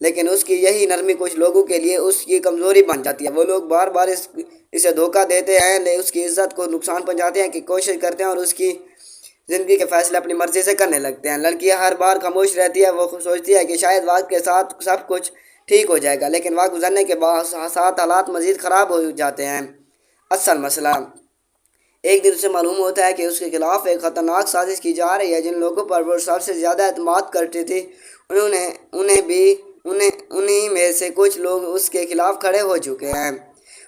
لیکن اس کی یہی نرمی کچھ لوگوں کے لیے اس کی کمزوری بن جاتی ہے۔ وہ لوگ بار بار اسے دھوکہ دیتے ہیں، اس کی عزت کو نقصان پہنچاتے ہیں، کہ کوشش کرتے ہیں اور اس کی زندگی کے فیصلے اپنی مرضی سے کرنے لگتے ہیں۔ لڑکیاں ہر بار خاموش رہتی ہے، وہ سوچتی ہے کہ شاید وقت کے ساتھ سب کچھ ٹھیک ہو جائے گا، لیکن وقت گزرنے کے ساتھ حالات مزید خراب ہو جاتے ہیں۔ اصل مسئلہ ایک دن اسے معلوم ہوتا ہے کہ اس کے خلاف ایک خطرناک سازش کی جا رہی ہے۔ جن لوگوں پر وہ سب سے زیادہ اعتماد کرتی تھی انہیں میں سے کچھ لوگ اس کے خلاف کھڑے ہو چکے ہیں۔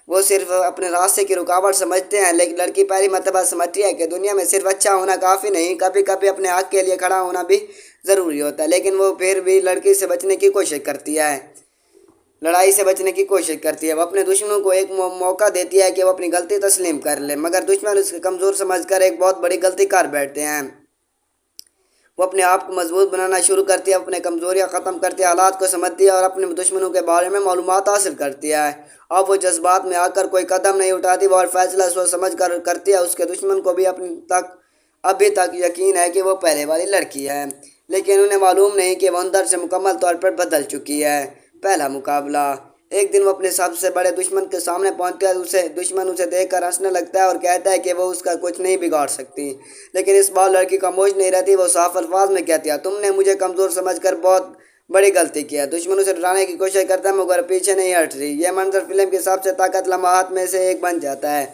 وہ صرف اپنے راستے کی رکاوٹ سمجھتے ہیں، لیکن لڑکی پہلی مرتبہ سمجھتی ہے کہ دنیا میں صرف اچھا ہونا کافی نہیں، کبھی کبھی اپنے حق کے لیے کھڑا ہونا بھی ضروری ہوتا ہے۔ لیکن وہ پھر بھی لڑکی سے بچنے کی کوشش کرتی ہے، لڑائی سے بچنے کی کوشش کرتی ہے۔ وہ اپنے دشمنوں کو ایک موقع دیتی ہے کہ وہ اپنی غلطی تسلیم کر لے، مگر دشمن اس کے کمزور سمجھ کر ایک بہت بڑی غلطی کر بیٹھتے ہیں۔ وہ اپنے آپ کو مضبوط بنانا شروع کرتی ہے، اپنے کمزوریاں ختم کرتی ہے، حالات کو سمجھتی ہے اور اپنے دشمنوں کے بارے میں معلومات حاصل کرتی ہے۔ اب وہ جذبات میں آ کر کوئی قدم نہیں اٹھاتی، وہ ہر فیصلہ سوچ سمجھ کر کرتی ہے۔ اس کے دشمن کو بھی ابھی تک یقین ہے کہ وہ پہلے والی لڑکی ہے، لیکن انہیں معلوم نہیں کہ وہ اندر سے مکمل طور پر بدل چکی ہے۔ پہلا مقابلہ ایک دن وہ اپنے سب سے بڑے دشمن کے سامنے پہنچتا ہے۔ دشمن اسے دیکھ کر ہنسنے لگتا ہے اور کہتا ہے کہ وہ اس کا کچھ نہیں بگاڑ سکتی، لیکن اس بار لڑکی خاموش نہیں رہتی۔ وہ صاف الفاظ میں کہتی ہے، تم نے مجھے کمزور سمجھ کر بہت بڑی غلطی کی ہے۔ دشمن اسے ڈرانے کی کوشش کرتا ہے، مگر پیچھے نہیں ہٹ رہی۔ یہ منظر فلم کی سب سے طاقت لمحات میں سے ایک بن جاتا ہے۔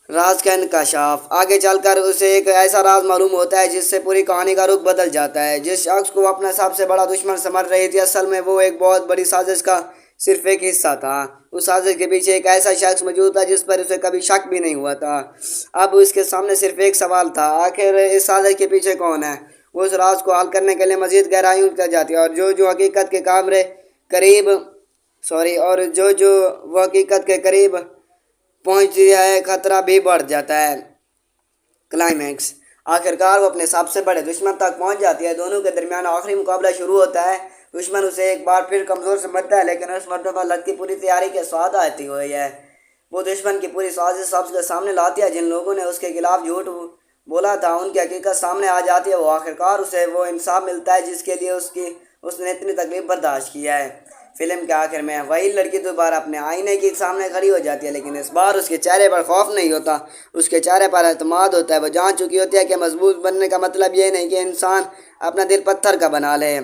راز کا انکشاف آگے چل کر اسے ایک ایسا راز معلوم ہوتا ہے جس سے پوری کہانی کا رخ بدل جاتا ہے۔ جس شخص کو وہ اپنا سب سے بڑا دشمن سمجھ رہی تھی، اصل میں وہ ایک بہت بڑی سازش کا صرف ایک حصہ تھا۔ اس سازش کے پیچھے ایک ایسا شخص موجود تھا جس پر اسے کبھی شک بھی نہیں ہوا تھا۔ اب اس کے سامنے صرف ایک سوال تھا، آخر اس سازش کے پیچھے کون ہے؟ وہ اس راز کو حل کرنے کے لیے مزید گہرائیوں تک جاتی ہے، اور جو حقیقت کے قریب پہنچتی ہے، خطرہ بھی بڑھ جاتا ہے۔ کلائمیکس آخرکار وہ اپنے سب سے بڑے دشمن تک پہنچ جاتی ہے۔ دونوں کے درمیان آخری مقابلہ شروع ہوتا ہے۔ دشمن اسے ایک بار پھر کمزور سمجھتا ہے، لیکن اس مرتبہ لڑکی پوری تیاری کے ساتھ آتی ہوئی ہے۔ وہ دشمن کی پوری سازش سب کے سامنے لاتی ہے۔ جن لوگوں نے اس کے خلاف جھوٹ بولا تھا، ان کی حقیقت سامنے آ جاتی ہے۔ وہ آخرکار اسے وہ انصاف ملتا ہے جس کے لیے اس نے اتنی تکلیف برداشت کی ہے۔ فلم کے آخر میں وہی لڑکی دوبارہ اپنے آئینے کے سامنے کھڑی ہو جاتی ہے، لیکن اس بار اس کے چہرے پر خوف نہیں ہوتا، اس کے چہرے پر اعتماد ہوتا ہے۔ وہ جان چکی ہوتی ہے کہ مضبوط بننے کا مطلب یہ نہیں کہ انسان اپنا دل پتھر کا بنا لے،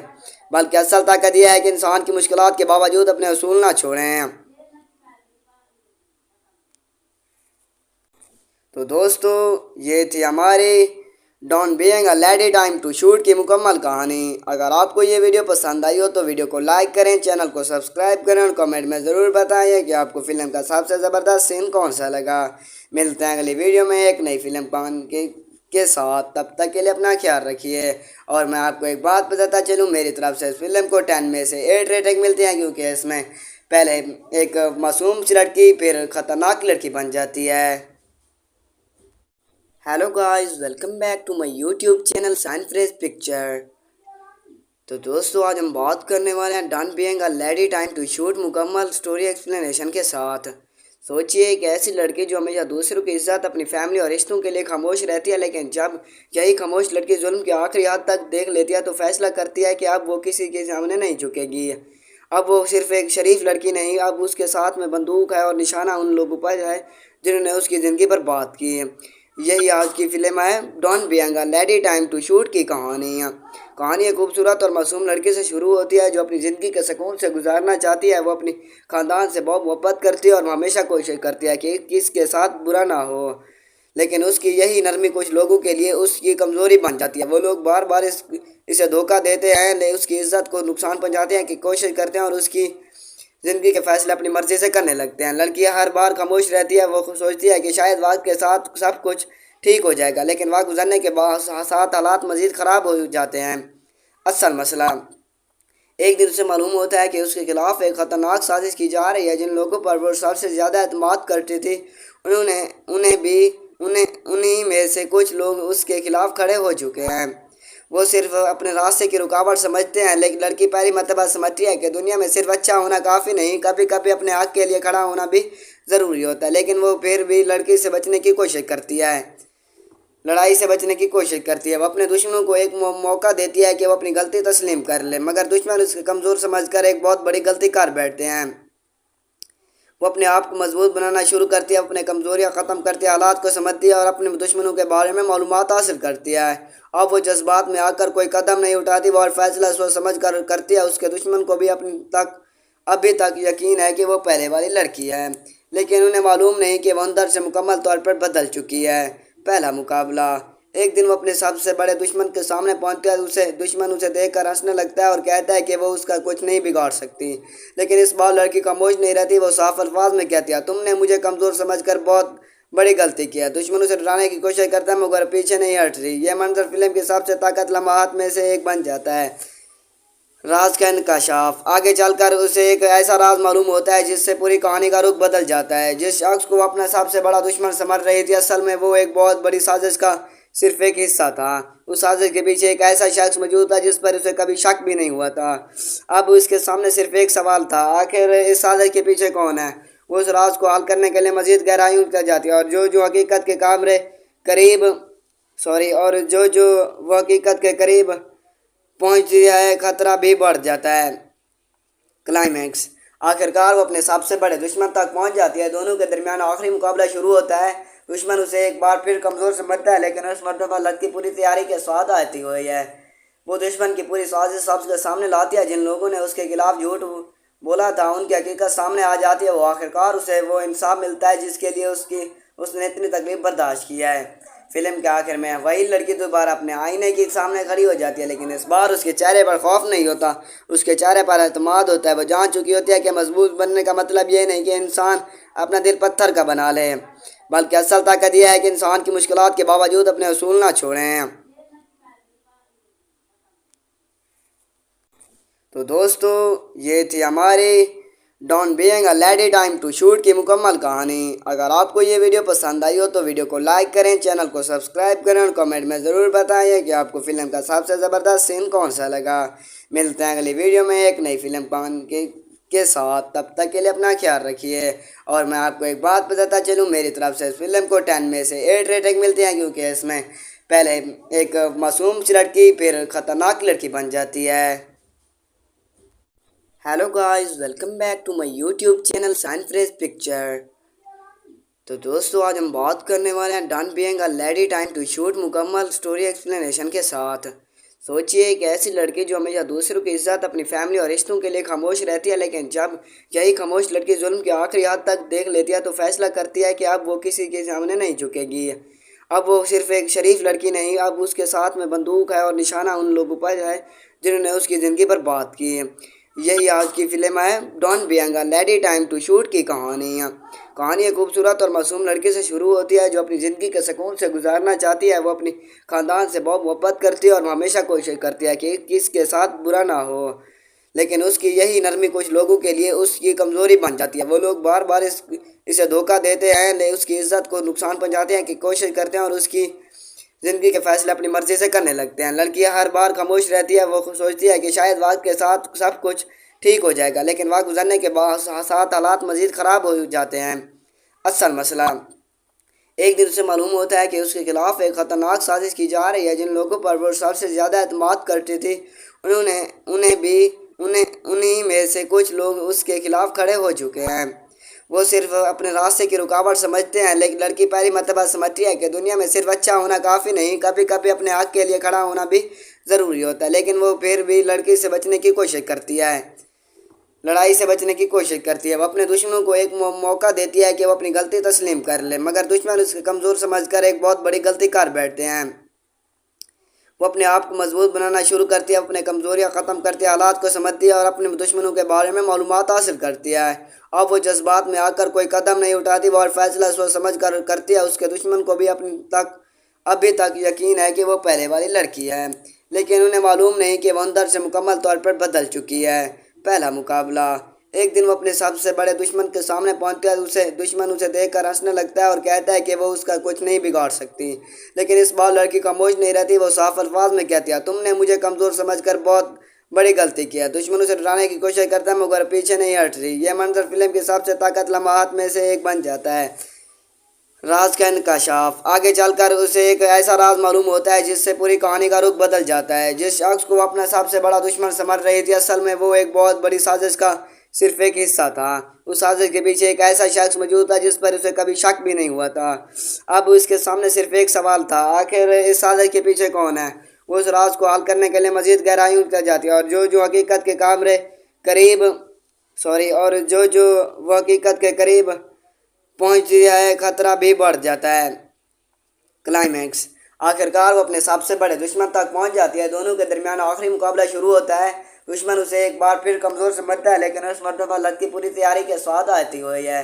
بلکہ اصل طاقت یہ ہے کہ انسان کی مشکلات کے باوجود اپنے اصول نہ چھوڑیں۔ تو دوستو، یہ تھی ہماری down being a lady time to shoot کی مکمل کہانی۔ اگر آپ کو یہ ویڈیو پسند آئی ہو تو ویڈیو کو لائک کریں، چینل کو سبسکرائب کریں اور کمنٹ میں ضرور بتائیں کہ آپ کو فلم کا سب سے زبردست سین کون سا لگا۔ ملتے ہیں اگلی ویڈیو میں ایک نئی فلم کے ساتھ، تب تک کے لیے اپنا خیال رکھیے۔ اور میں آپ کو ایک بات بتاتا چلوں، میری طرف سے اس فلم کو 10 میں سے 8 ریٹنگ ملتی ہے، کیونکہ اس میں پہلے ایک معصوم سی لڑکی پھر خطرناک لڑکی بن جاتی ہے۔ Hello guys, welcome back to my YouTube channel sign freeze picture. تو دوستو، آج ہم بات کرنے والے ہیں done being a lady time to shoot مکمل سٹوری ایکسپلینیشن کے ساتھ۔ سوچئے ایک ایسی لڑکی جو ہمیشہ دوسروں کی عزت، اپنی فیملی اور رشتوں کے لیے خاموش رہتی ہے، لیکن جب یہی خاموش لڑکی ظلم کی آخری حد تک دیکھ لیتی ہے تو فیصلہ کرتی ہے کہ اب وہ کسی کے سامنے نہیں جھکے گی۔ اب وہ صرف ایک شریف لڑکی نہیں، اب اس کے ساتھ میں بندوق ہے اور نشانہ ان لوگوں پر ہے جنہوں نے اس کی زندگی پر بات کی۔ یہی آج کی فلم ہے down being a lady time to shoot کی کہانی۔ کہانی ایک خوبصورت اور معصوم لڑکی سے شروع ہوتی ہے جو اپنی زندگی کے سکون سے گزارنا چاہتی ہے۔ وہ اپنی خاندان سے بہت محبت کرتی ہے اور وہ ہمیشہ کوشش کرتی ہے کہ کس کے ساتھ برا نہ ہو، لیکن اس کی یہی نرمی کچھ لوگوں کے لیے اس کی کمزوری بن جاتی ہے۔ وہ لوگ بار بار اسے دھوکہ دیتے ہیں، اس کی عزت کو نقصان پہنچاتے ہیں، کہ کوشش کرتے ہیں اور اس کی زندگی کے فیصلے اپنی مرضی سے کرنے لگتے ہیں۔ لڑکیاں ہر بار خاموش رہتی ہے، وہ سوچتی ہے کہ شاید وقت کے ساتھ سب کچھ ٹھیک ہو جائے گا، لیکن وقت گزرنے کے ساتھ حالات مزید خراب ہو جاتے ہیں۔ اصل مسئلہ ایک دن اسے معلوم ہوتا ہے کہ اس کے خلاف ایک خطرناک سازش کی جا رہی ہے۔ جن لوگوں پر وہ سب سے زیادہ اعتماد کرتی تھی انہیں میں سے کچھ لوگ اس کے خلاف کھڑے ہو چکے ہیں۔ وہ صرف اپنے راستے کی رکاوٹ سمجھتے ہیں، لیکن لڑکی پہلی مرتبہ سمجھتی ہے کہ دنیا میں صرف اچھا ہونا کافی نہیں، کبھی کبھی اپنے حق کے لیے کھڑا ہونا بھی ضروری ہوتا ہے۔ لیکن وہ پھر بھی لڑکی سے بچنے کی کوشش کرتی ہے، لڑائی سے بچنے کی کوشش کرتی ہے۔ وہ اپنے دشمنوں کو ایک موقع دیتی ہے کہ وہ اپنی غلطی تسلیم کر لے، مگر دشمن اس کے کمزور سمجھ کر ایک بہت بڑی غلطی کر بیٹھتے ہیں۔ وہ اپنے آپ کو مضبوط بنانا شروع کرتی ہے، اپنے کمزوریاں ختم کرتی ہے، حالات کو سمجھتی ہے اور اپنے دشمنوں کے بارے میں معلومات حاصل کرتی ہے۔ اب وہ جذبات میں آ کر کوئی قدم نہیں اٹھاتی، وہ ہر فیصلہ سوچ سمجھ کر کرتی ہے۔ اس کے دشمن کو بھی ابھی تک یقین ہے کہ وہ پہلے والی لڑکی ہے، لیکن انہیں معلوم نہیں کہ وہ اندر سے مکمل طور پر بدل چکی ہے۔ پہلا مقابلہ۔ ایک دن وہ اپنے سب سے بڑے دشمن کے سامنے پہنچتی ہے۔ دشمن اسے دیکھ کر ہنسنے لگتا ہے اور کہتا ہے کہ وہ اس کا کچھ نہیں بگاڑ سکتی، لیکن اس بار لڑکی خاموش نہیں رہتی۔ وہ صاف الفاظ میں کہتی ہے، تم نے مجھے کمزور سمجھ کر بہت بڑی غلطی کی ہے۔ دشمن اسے ڈرانے کی کوشش کرتا ہے مگر پیچھے نہیں ہٹ رہی۔ یہ منظر فلم کی سب سے طاقت لمحات میں سے ایک بن جاتا ہے۔ راز کا انکشاف۔ آگے چل کر اسے ایک ایسا راز معلوم ہوتا ہے جس سے پوری کہانی کا رخ بدل جاتا ہے۔ جس شخص کو وہ اپنا سب سے بڑا دشمن سمجھ رہی تھی، اصل میں وہ ایک بہت بڑی سازش کا صرف ایک حصہ تھا۔ اس سازش کے پیچھے ایک ایسا شخص موجود تھا جس پر اسے کبھی شک بھی نہیں ہوا تھا۔ اب اس کے سامنے صرف ایک سوال تھا، آخر اس سازش کے پیچھے کون ہے؟ وہ اس راز کو حل کرنے کے لیے مزید گہرائیوں تک جاتی ہے، اور جو حقیقت کے قریب پہنچتی ہے، خطرہ بھی بڑھ جاتا ہے۔ کلائمیکس۔ آخرکار وہ اپنے سب سے بڑے دشمن تک پہنچ جاتی ہے۔ دونوں کے درمیان آخری مقابلہ شروع ہوتا ہے۔ دشمن اسے ایک بار پھر کمزور سمجھتا ہے، لیکن اس مرتبہ لڑکی پوری تیاری کے ساتھ آتی ہوئی ہے۔ وہ دشمن کی پوری سازش سب کے سامنے لاتی ہے۔ جن لوگوں نے اس کے خلاف جھوٹ بولا تھا ان کی حقیقت سامنے آ جاتی ہے۔ وہ آخرکار اسے وہ انصاف ملتا ہے جس کے لیے اس نے اتنی تکلیف برداشت کی ہے۔ فلم کے آخر میں وہی لڑکی دوبارہ اپنے آئینے کے سامنے کھڑی ہو جاتی ہے، لیکن اس بار اس کے چہرے پر خوف نہیں ہوتا، اس کے چہرے پر اعتماد ہوتا ہے۔ وہ جان چکی ہوتی ہے کہ مضبوط بننے کا مطلب یہ نہیں کہ انسان اپنا دل پتھر کا بنا لے، بلکہ اصل طاقت یہ ہے کہ انسان کی مشکلات کے باوجود اپنے اصول نہ چھوڑیں۔ تو دوستو، یہ تھی ہماری down being a lady time to shoot کی مکمل کہانی۔ اگر آپ کو یہ ویڈیو پسند آئی ہو تو ویڈیو کو لائک کریں، چینل کو سبسکرائب کریں اور کمنٹ میں ضرور بتائیں کہ آپ کو فلم کا سب سے زبردست سین کون سا لگا۔ ملتے ہیں اگلی ویڈیو میں ایک نئی فلم کے ساتھ۔ تب تک کے لیے اپنا خیال رکھیے۔ اور میں آپ کو ایک بات بتاتا چلوں، میری طرف سے اس فلم کو 10 میں سے 8 ریٹنگ ملتی ہے، کیونکہ اس میں پہلے ایک معصوم سی لڑکی پھر خطرناک لڑکی بن جاتی ہے۔ Hello guys, welcome back to my YouTube channel sign freeze picture. تو دوستو، آج ہم بات کرنے والے ہیں done being a lady time to shoot مکمل سٹوری ایکسپلینیشن کے ساتھ۔ سوچئے ایک ایسی لڑکی جو ہمیشہ دوسروں کی عزت، اپنی فیملی اور رشتوں کے لیے خاموش رہتی ہے، لیکن جب یہی خاموش لڑکی ظلم کی آخری حد تک دیکھ لیتی ہے تو فیصلہ کرتی ہے کہ اب وہ کسی کے سامنے نہیں جھکے گی۔ اب وہ صرف ایک شریف لڑکی نہیں، اب اس کے ساتھ میں بندوق ہے اور نشانہ ان لوگوں پر ہے جنہوں نے اس کی زندگی پر بات کی۔ یہی آج کی فلم ہے down being a lady time to shoot کی کہانی۔ کہانی ایک خوبصورت اور معصوم لڑکی سے شروع ہوتی ہے جو اپنی زندگی کے سکون سے گزارنا چاہتی ہے۔ وہ اپنی خاندان سے بہت محبت کرتی ہے اور وہ ہمیشہ کوشش کرتی ہے کہ کس کے ساتھ برا نہ ہو، لیکن اس کی یہی نرمی کچھ لوگوں کے لیے اس کی کمزوری بن جاتی ہے۔ وہ لوگ بار بار اسے دھوکہ دیتے ہیں، اس کی عزت کو نقصان پہنچاتے ہیں، کہ کوشش کرتے ہیں اور اس کی زندگی کے فیصلے اپنی مرضی سے کرنے لگتے ہیں۔ لڑکی ہر بار خاموش رہتی ہے، وہ سوچتی ہے کہ شاید وقت کے ساتھ سب کچھ ٹھیک ہو جائے گا، لیکن وقت گزرنے کے ساتھ حالات مزید خراب ہو جاتے ہیں۔ اصل مسئلہ۔ ایک دن اسے معلوم ہوتا ہے کہ اس کے خلاف ایک خطرناک سازش کی جا رہی ہے۔ جن لوگوں پر وہ سب سے زیادہ اعتماد کرتی تھی انہیں میں سے کچھ لوگ اس کے خلاف کھڑے ہو چکے ہیں۔ وہ صرف اپنے راستے کی رکاوٹ سمجھتے ہیں، لیکن لڑکی پہلی مرتبہ سمجھتی ہے کہ دنیا میں صرف اچھا ہونا کافی نہیں، کبھی کبھی اپنے حق کے لیے کھڑا ہونا بھی ضروری ہوتا ہے۔ لیکن وہ پھر بھی لڑکی سے بچنے کی کوشش کرتی ہے، لڑائی سے بچنے کی کوشش کرتی ہے۔ وہ اپنے دشمنوں کو ایک موقع دیتی ہے کہ وہ اپنی غلطی تسلیم کر لے، مگر دشمن اس کے کمزور سمجھ کر ایک بہت بڑی غلطی کر بیٹھتے ہیں۔ وہ اپنے آپ کو مضبوط بنانا شروع کرتی ہے، اپنے کمزوریاں ختم کرتی ہے، حالات کو سمجھتی ہے اور اپنے دشمنوں کے بارے میں معلومات حاصل کرتی ہے۔ اب وہ جذبات میں آ کر کوئی قدم نہیں اٹھاتی، وہ ہر فیصلہ سوچ سمجھ کر کرتی ہے۔ اس کے دشمن کو بھی ابھی تک یقین ہے کہ وہ پہلے والی لڑکی ہے، لیکن انہیں معلوم نہیں کہ وہ اندر سے مکمل طور پر بدل چکی ہے۔ پہلا مقابلہ۔ ایک دن وہ اپنے سب سے بڑے دشمن کے سامنے پہنچتی ہے۔ دشمن اسے دیکھ کر ہنسنے لگتا ہے اور کہتا ہے کہ وہ اس کا کچھ نہیں بگاڑ سکتی، لیکن اس بار لڑکی خاموش نہیں رہتی۔ وہ صاف الفاظ میں کہتی ہے، تم نے مجھے کمزور سمجھ کر بہت بڑی غلطی کی ہے۔ دشمن اسے ڈرانے کی کوشش کرتا ہے مگر پیچھے نہیں ہٹ رہی۔ یہ منظر فلم کی سب سے طاقت لمحات میں سے ایک بن جاتا ہے۔ راز کا انکشاف آگے چل کر اسے ایک ایسا راز معلوم ہوتا ہے جس سے پوری کہانی کا رخ بدل جاتا ہے۔ جس شخص کو وہ اپنا سب سے بڑا دشمن سمجھ رہی تھی، اصل میں وہ ایک بہت بڑی سازش کا صرف ایک حصہ تھا۔ اس سازش کے پیچھے ایک ایسا شخص موجود تھا جس پر اسے کبھی شک بھی نہیں ہوا تھا۔ اب اس کے سامنے صرف ایک سوال تھا، آخر اس سازش کے پیچھے کون ہے؟ وہ اس راز کو حل کرنے کے لیے مزید گہرائیوں تک جاتی ہے، اور جو حقیقت کے قریب پہنچتی ہے، خطرہ بھی بڑھ جاتا ہے۔ کلائمیکس آخرکار وہ اپنے سب سے بڑے دشمن تک پہنچ جاتی ہے۔ دونوں کے درمیان آخری مقابلہ شروع ہوتا ہے۔ دشمن اسے ایک بار پھر کمزور سمجھتا ہے، لیکن اس مرتبہ لڑکی پوری تیاری کے ساتھ آتی ہوئی ہے۔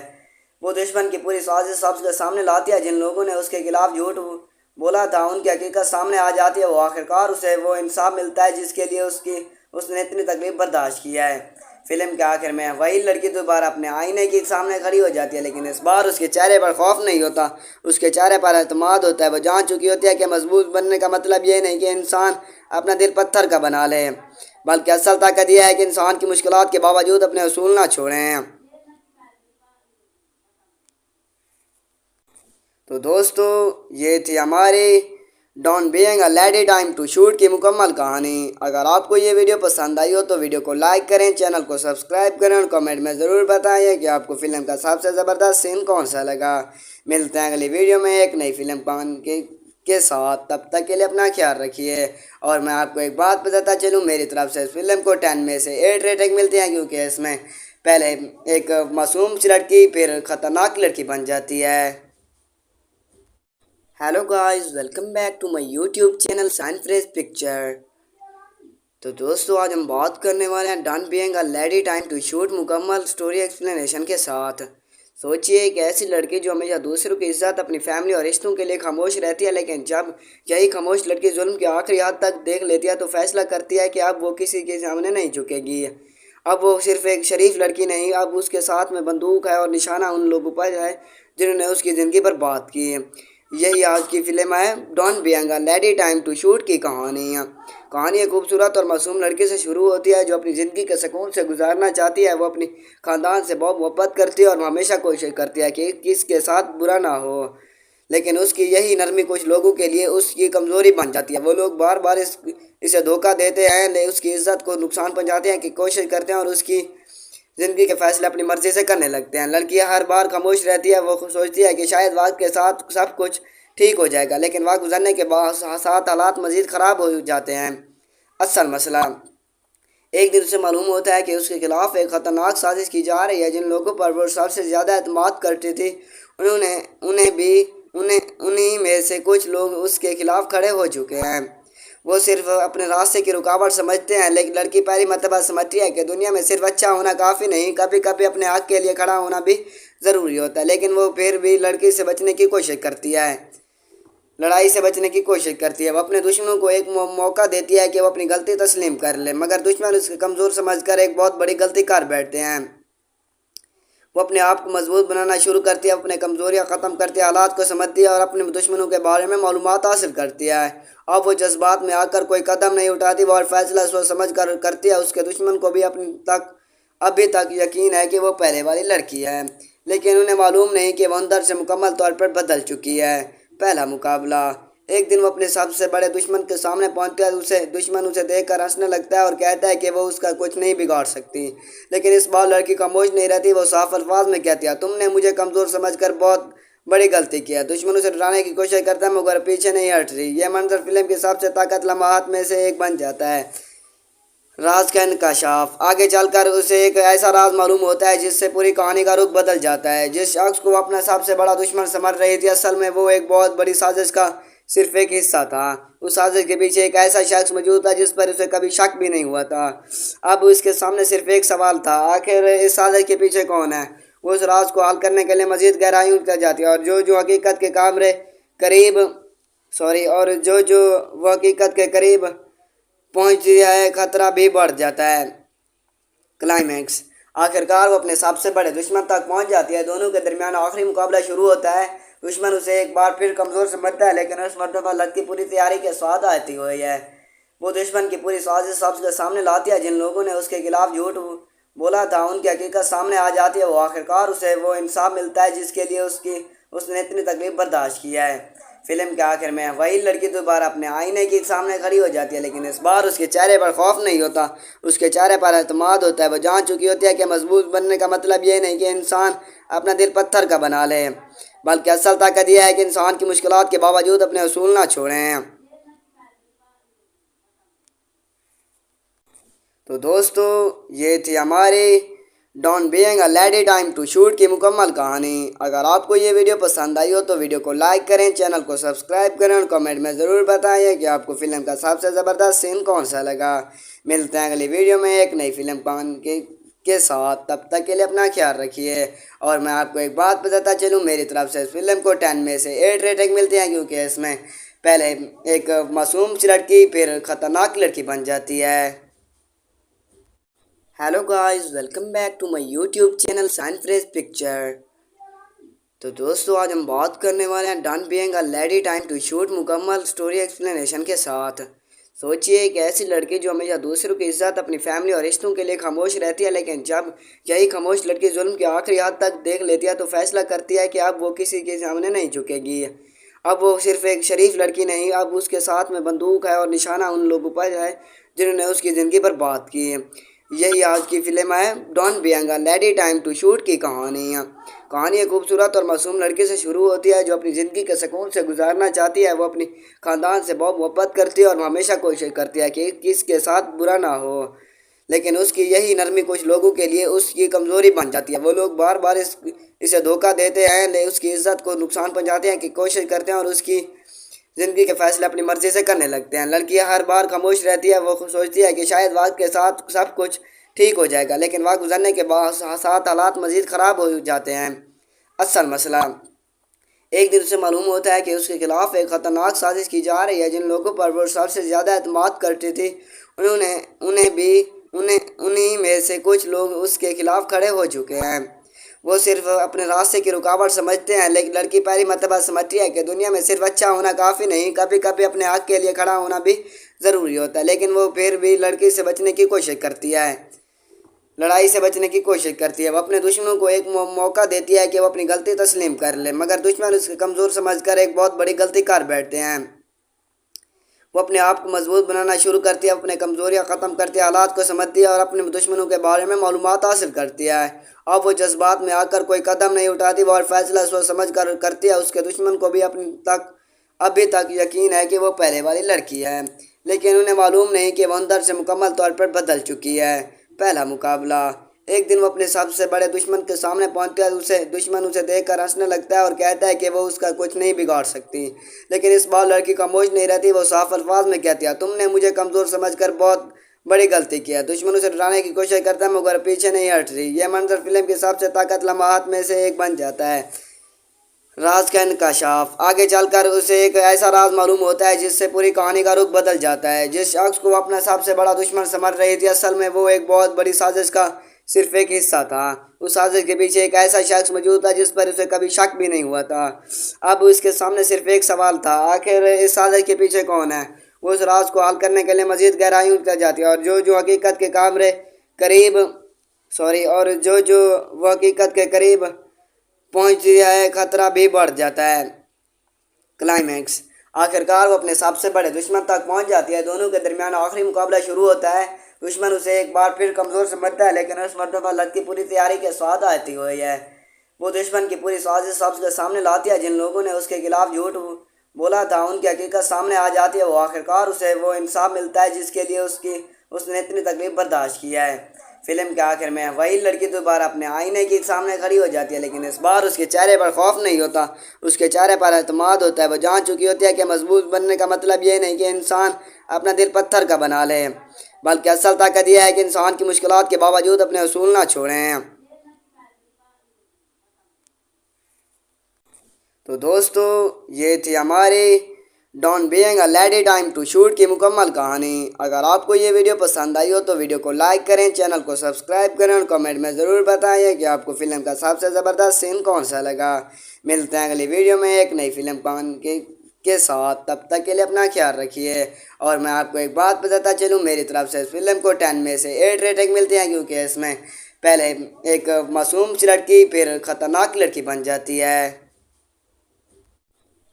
وہ دشمن کی پوری سازش سب کے سامنے لاتی ہے۔ جن لوگوں نے اس کے خلاف جھوٹ بولا تھا ان کی حقیقت سامنے آ جاتی ہے۔ وہ آخرکار اسے وہ انصاف ملتا ہے جس کے لیے اس نے اتنی تکلیف برداشت کیا ہے۔ فلم کے آخر میں وہی لڑکی دوبارہ اپنے آئینے کے سامنے کھڑی ہو جاتی ہے، لیکن اس بار اس کے چہرے پر خوف نہیں ہوتا، اس کے چہرے پر اعتماد ہوتا ہے۔ وہ جان چکی ہوتی ہے کہ مضبوط بننے کا مطلب یہ نہیں کہ انسان اپنا دل پتھر کا بنا لے، بلکہ اصل طاقت یہ ہے کہ انسان کی مشکلات کے باوجود اپنے اصول نہ چھوڑیں۔ تو دوستو، یہ تھی ہماری down being a lady time to shoot کی مکمل کہانی۔ اگر آپ کو یہ ویڈیو پسند آئی ہو تو ویڈیو کو لائک کریں، چینل کو سبسکرائب کریں اور کمنٹ میں ضرور بتائیں کہ آپ کو فلم کا سب سے زبردست سین کون سا لگا۔ ملتے ہیں اگلی ویڈیو میں ایک نئی فلم کے ساتھ، تب تک کے لیے اپنا خیال رکھیے۔ اور میں آپ کو ایک بات بتاتا چلوں، میری طرف سے اس فلم کو 10 میں سے 8 ریٹنگ ملتی ہے، کیونکہ اس میں پہلے ایک معصوم سی لڑکی پھر خطرناک لڑکی بن جاتی ہے۔ Hello guys, welcome back to my YouTube channel science freeze picture. تو دوستو، آج ہم بات کرنے والے ہیں done being a lady time to shoot مکمل سٹوری ایکسپلینیشن کے ساتھ۔ سوچئے ایک ایسی لڑکی جو ہمیشہ دوسروں کی عزت، اپنی فیملی اور رشتوں کے لیے خاموش رہتی ہے، لیکن جب یہی خاموش لڑکی ظلم کی آخری حد تک دیکھ لیتی ہے تو فیصلہ کرتی ہے کہ اب وہ کسی کے سامنے نہیں جھکے گی۔ اب وہ صرف ایک شریف لڑکی نہیں، اب اس کے ساتھ میں بندوق ہے اور نشانہ ان لوگوں پر ہے جنہوں نے اس کی زندگی پر بات کی۔ یہی آج کی فلم ہے down being a lady time to shoot کی کہانی۔ کہانی ایک خوبصورت اور معصوم لڑکی سے شروع ہوتی ہے جو اپنی زندگی کے سکون سے گزارنا چاہتی ہے۔ وہ اپنی خاندان سے بہت محبت کرتی ہے اور وہ ہمیشہ کوشش کرتی ہے کہ کس کے ساتھ برا نہ ہو، لیکن اس کی یہی نرمی کچھ لوگوں کے لیے اس کی کمزوری بن جاتی ہے۔ وہ لوگ بار بار اسے دھوکہ دیتے ہیں، اس کی عزت کو نقصان پہنچاتے ہیں، کہ کوشش کرتے ہیں اور اس کی زندگی کے فیصلے اپنی مرضی سے کرنے لگتے ہیں۔ لڑکی ہر بار خاموش رہتی ہے، وہ سوچتی ہے کہ شاید وقت کے ساتھ سب کچھ ٹھیک ہو جائے گا، لیکن وقت گزرنے کے ساتھ حالات مزید خراب ہو جاتے ہیں۔ اصل مسئلہ ایک دن اسے معلوم ہوتا ہے کہ اس کے خلاف ایک خطرناک سازش کی جا رہی ہے۔ جن لوگوں پر وہ سب سے زیادہ اعتماد کرتی تھی انہیں میں سے کچھ لوگ اس کے خلاف کھڑے ہو چکے ہیں۔ وہ صرف اپنے راستے کی رکاوٹ سمجھتے ہیں، لیکن لڑکی پہلی مرتبہ سمجھتی ہے کہ دنیا میں صرف اچھا ہونا کافی نہیں، کبھی کبھی اپنے حق کے لیے کھڑا ہونا بھی ضروری ہوتا ہے۔ لیکن وہ پھر بھی لڑکی سے بچنے کی کوشش کرتی ہے، لڑائی سے بچنے کی کوشش کرتی ہے۔ وہ اپنے دشمنوں کو ایک موقع دیتی ہے کہ وہ اپنی غلطی تسلیم کر لے، مگر دشمن اس کے کمزور سمجھ کر ایک بہت بڑی غلطی کر بیٹھتے ہیں۔ وہ اپنے آپ کو مضبوط بنانا شروع کرتی ہے، اپنے کمزوریاں ختم کرتی ہے، حالات کو سمجھتی ہے اور اپنے دشمنوں کے بارے میں معلومات حاصل کرتی ہے۔ اب وہ جذبات میں آ کر کوئی قدم نہیں اٹھاتی، وہ ہر فیصلہ سوچ سمجھ کر کرتی ہے۔ اس کے دشمن کو بھی ابھی تک یقین ہے کہ وہ پہلے والی لڑکی ہے، لیکن انہیں معلوم نہیں کہ وہ اندر سے مکمل طور پر بدل چکی ہے۔ پہلا مقابلہ ایک دن وہ اپنے سب سے بڑے دشمن کے سامنے پہنچتا ہے۔ دشمن اسے دیکھ کر ہنسنے لگتا ہے اور کہتا ہے کہ وہ اس کا کچھ نہیں بگاڑ سکتی، لیکن اس بار لڑکی خاموش نہیں رہتی۔ وہ صاف الفاظ میں کہتی ہے، تم نے مجھے کمزور سمجھ کر بہت بڑی غلطی کی ہے۔ دشمن اسے ڈرانے کی کوشش کرتا ہے مگر پیچھے نہیں ہٹ رہی۔ یہ منظر فلم کی سب سے طاقت لمحات میں سے ایک بن جاتا ہے۔ راز کا انکشاف آگے چل کر اسے ایک ایسا راز معلوم ہوتا ہے جس سے پوری کہانی کا رخ بدل جاتا ہے۔ جس شخص کو وہ اپنا سب سے بڑا دشمن سمجھ رہی تھی، اصل میں وہ ایک بہت بڑی سازش کا صرف ایک حصہ تھا۔ اس سازش کے پیچھے ایک ایسا شخص موجود تھا جس پر اسے کبھی شک بھی نہیں ہوا تھا۔ اب اس کے سامنے صرف ایک سوال تھا، آخر اس سازش کے پیچھے کون ہے؟ وہ اس راز کو حل کرنے کے لیے مزید گہرائیوں تک جاتی ہے، اور جو حقیقت کے قریب پہنچتی ہے، خطرہ بھی بڑھ جاتا ہے۔ کلائمیکس آخرکار وہ اپنے سب سے بڑے دشمن تک پہنچ جاتی ہے۔ دونوں کے درمیان آخری مقابلہ شروع ہوتا ہے۔ دشمن اسے ایک بار پھر کمزور سمجھتا ہے، لیکن اس مرتبہ لڑکی پوری تیاری کے ساتھ آتی ہوئی ہے۔ وہ دشمن کی پوری سازش سب کے سامنے لاتی ہے۔ جن لوگوں نے اس کے خلاف جھوٹ بولا تھا ان کی حقیقت سامنے آ جاتی ہے۔ وہ آخرکار اسے وہ انصاف ملتا ہے جس کے لیے اس نے اتنی تکلیف برداشت کیا ہے۔ فلم کے آخر میں وہی لڑکی دوبارہ اپنے آئینے کے سامنے کھڑی ہو جاتی ہے، لیکن اس بار اس کے چہرے پر خوف نہیں ہوتا، اس کے چہرے پر اعتماد ہوتا ہے۔ وہ جان چکی ہوتی ہے کہ مضبوط بننے کا مطلب یہ نہیں کہ انسان اپنا دل پتھر کا بنا لے، بلکہ اصل طاقت یہ ہے کہ انسان کی مشکلات کے باوجود اپنے اصول نہ چھوڑیں۔ تو دوستو، یہ تھی ہماری down being a lady time to shoot کی مکمل کہانی۔ اگر آپ کو یہ ویڈیو پسند آئی ہو تو ویڈیو کو لائک کریں، چینل کو سبسکرائب کریں اور کمنٹ میں ضرور بتائیں کہ آپ کو فلم کا سب سے زبردست سین کون سا لگا۔ ملتے ہیں اگلی ویڈیو میں ایک نئی فلم کے ساتھ، تب تک کے لیے اپنا خیال رکھیے۔ اور میں آپ کو ایک بات بتاتا چلوں، میری طرف سے اس فلم کو 10 میں سے 8 ریٹنگ ملتی ہے، کیونکہ اس میں پہلے ایک معصوم سی لڑکی پھر خطرناک لڑکی بن جاتی ہے۔ Hello guys, welcome back to my YouTube channel science freeze picture. تو دوستو، آج ہم بات کرنے والے ہیں done being a lady time to shoot مکمل سٹوری ایکسپلینیشن کے ساتھ۔ سوچئے ایک ایسی لڑکی جو ہمیشہ دوسروں کی عزت، اپنی فیملی اور رشتوں کے لیے خاموش رہتی ہے، لیکن جب یہی خاموش لڑکی ظلم کے آخری حد تک دیکھ لیتی ہے تو فیصلہ کرتی ہے کہ اب وہ کسی کے سامنے نہیں جھکے گی۔ اب وہ صرف ایک شریف لڑکی نہیں، اب اس کے ساتھ میں بندوق ہے اور نشانہ ان لوگوں پر ہے جنہوں نے اس کی زندگی برباد کی۔ یہی آج کی فلم ہے down being a lady time to shoot کی کہانی۔ کہانی ایک خوبصورت اور معصوم لڑکی سے شروع ہوتی ہے جو اپنی زندگی کے سکون سے گزارنا چاہتی ہے۔ وہ اپنی خاندان سے بہت محبت کرتی ہے اور وہ ہمیشہ کوشش کرتی ہے کہ کس کے ساتھ برا نہ ہو، لیکن اس کی یہی نرمی کچھ لوگوں کے لیے اس کی کمزوری بن جاتی ہے۔ وہ لوگ بار بار اسے دھوکہ دیتے ہیں، اس کی عزت کو نقصان پہنچاتے ہیں کہ کوشش کرتے ہیں اور اس کی زندگی کے فیصلے اپنی مرضی سے کرنے لگتے ہیں۔ لڑکی ہر بار خاموش رہتی ہے، وہ سوچتی ہے کہ شاید وقت کے ساتھ سب کچھ ٹھیک ہو جائے گا، لیکن وقت گزرنے کے ساتھ حالات مزید خراب ہو جاتے ہیں۔ اصل مسئلہ ایک دن اسے معلوم ہوتا ہے کہ اس کے خلاف ایک خطرناک سازش کی جا رہی ہے۔ جن لوگوں پر وہ سب سے زیادہ اعتماد کرتی تھی انہی میں سے کچھ لوگ اس کے خلاف کھڑے ہو چکے ہیں۔ وہ صرف اپنے راستے کی رکاوٹ سمجھتے ہیں، لیکن لڑکی پہلی مرتبہ سمجھتی ہے کہ دنیا میں صرف اچھا ہونا کافی نہیں، کبھی کبھی اپنے حق کے لیے کھڑا ہونا بھی ضروری ہوتا ہے۔ لیکن وہ پھر بھی لڑکی سے بچنے کی کوشش کرتی ہے، لڑائی سے بچنے کی کوشش کرتی ہے۔ وہ اپنے دشمنوں کو ایک موقع دیتی ہے کہ وہ اپنی غلطی تسلیم کر لے، مگر دشمن اس کے کمزور سمجھ کر ایک بہت بڑی غلطی کر بیٹھتے ہیں۔ وہ اپنے آپ کو مضبوط بنانا شروع کرتی ہے، اپنے کمزوریاں ختم کرتی ہے، حالات کو سمجھتی ہے اور اپنے دشمنوں کے بارے میں معلومات حاصل کرتی ہے۔ اب وہ جذبات میں آ کر کوئی قدم نہیں اٹھاتی، وہ ہر فیصلہ سوچ سمجھ کر کرتی ہے۔ اس کے دشمن کو بھی ابھی تک یقین ہے کہ وہ پہلے والی لڑکی ہے، لیکن انہیں معلوم نہیں کہ وہ اندر سے مکمل طور پر بدل چکی ہے۔ پہلا مقابلہ ایک دن وہ اپنے سب سے بڑے دشمن کے سامنے پہنچتا ہے۔ دشمن اسے دیکھ کر ہنسنے لگتا ہے اور کہتا ہے کہ وہ اس کا کچھ نہیں بگاڑ سکتی، لیکن اس بار لڑکی خاموش نہیں رہتی۔ وہ صاف الفاظ میں کہتی ہے، تم نے مجھے کمزور سمجھ کر بہت بڑی غلطی کی ہے۔ دشمن اسے ڈرانے کی کوشش کرتا ہے مگر پیچھے نہیں ہٹ رہی۔ یہ منظر فلم کی سب سے طاقت لمحات میں سے ایک بن جاتا ہے۔ راز کا انکشاف آگے چل کر اسے ایک ایسا راز معلوم ہوتا ہے جس سے پوری کہانی کا رخ بدل جاتا ہے۔ جس شخص کو وہ اپنا سب سے بڑا دشمن سمجھ رہی تھی، اصل میں وہ ایک بہت بڑی سازش کا صرف ایک حصہ تھا۔ اس سازش کے پیچھے ایک ایسا شخص موجود تھا جس پر اسے کبھی شک بھی نہیں ہوا تھا۔ اب اس کے سامنے صرف ایک سوال تھا، آخر اس سازش کے پیچھے کون ہے؟ وہ اس راز کو حل کرنے کے لیے مزید گہرائیوں اتر جاتی ہے اور جو حقیقت کے قریب پہنچتی ہے، خطرہ بھی بڑھ جاتا ہے۔ کلائمیکس آخرکار وہ اپنے سب سے بڑے دشمن تک پہنچ جاتی ہے۔ دونوں کے درمیان آخری مقابلہ شروع ہوتا ہے۔ دشمن اسے ایک بار پھر کمزور سمجھتا ہے، لیکن اس مرتبہ لڑکی پوری تیاری کے ساتھ آتی ہوئی ہے۔ وہ دشمن کی پوری سازش سب کے سامنے لاتی ہے۔ جن لوگوں نے اس کے خلاف جھوٹ بولا تھا ان کی حقیقت سامنے آ جاتی ہے۔ وہ آخرکار اسے وہ انصاف ملتا ہے جس کے لیے اس نے اتنی تکلیف برداشت کیا ہے۔ فلم کے آخر میں وہی لڑکی دوبارہ اپنے آئینے کے سامنے کھڑی ہو جاتی ہے، لیکن اس بار اس کے چہرے پر خوف نہیں ہوتا، اس کے چہرے پر اعتماد ہوتا ہے۔ وہ جان چکی ہوتی ہے کہ مضبوط بننے کا مطلب یہ نہیں کہ انسان اپنا دل پتھر کا بنا لے، بلکہ اصل طاقت یہ ہے کہ انسان کی مشکلات کے باوجود اپنے اصول نہ چھوڑیں۔ تو دوستو، یہ تھی ہماری down being a lady time to shoot کی مکمل کہانی۔ اگر آپ کو یہ ویڈیو پسند آئی ہو تو ویڈیو کو لائک کریں، چینل کو سبسکرائب کریں اور کمنٹ میں ضرور بتائیں کہ آپ کو فلم کا سب سے زبردست سین کون سا لگا۔ ملتے ہیں اگلی ویڈیو میں ایک نئی فلم کے ساتھ، تب تک کے لیے اپنا خیال رکھیے۔ اور میں آپ کو ایک بات بتاتا چلوں، میری طرف سے اس فلم کو 10 میں سے 8 ریٹنگ ملتی ہے، کیونکہ اس میں پہلے ایک معصوم سی لڑکی پھر خطرناک لڑکی بن جاتی ہے۔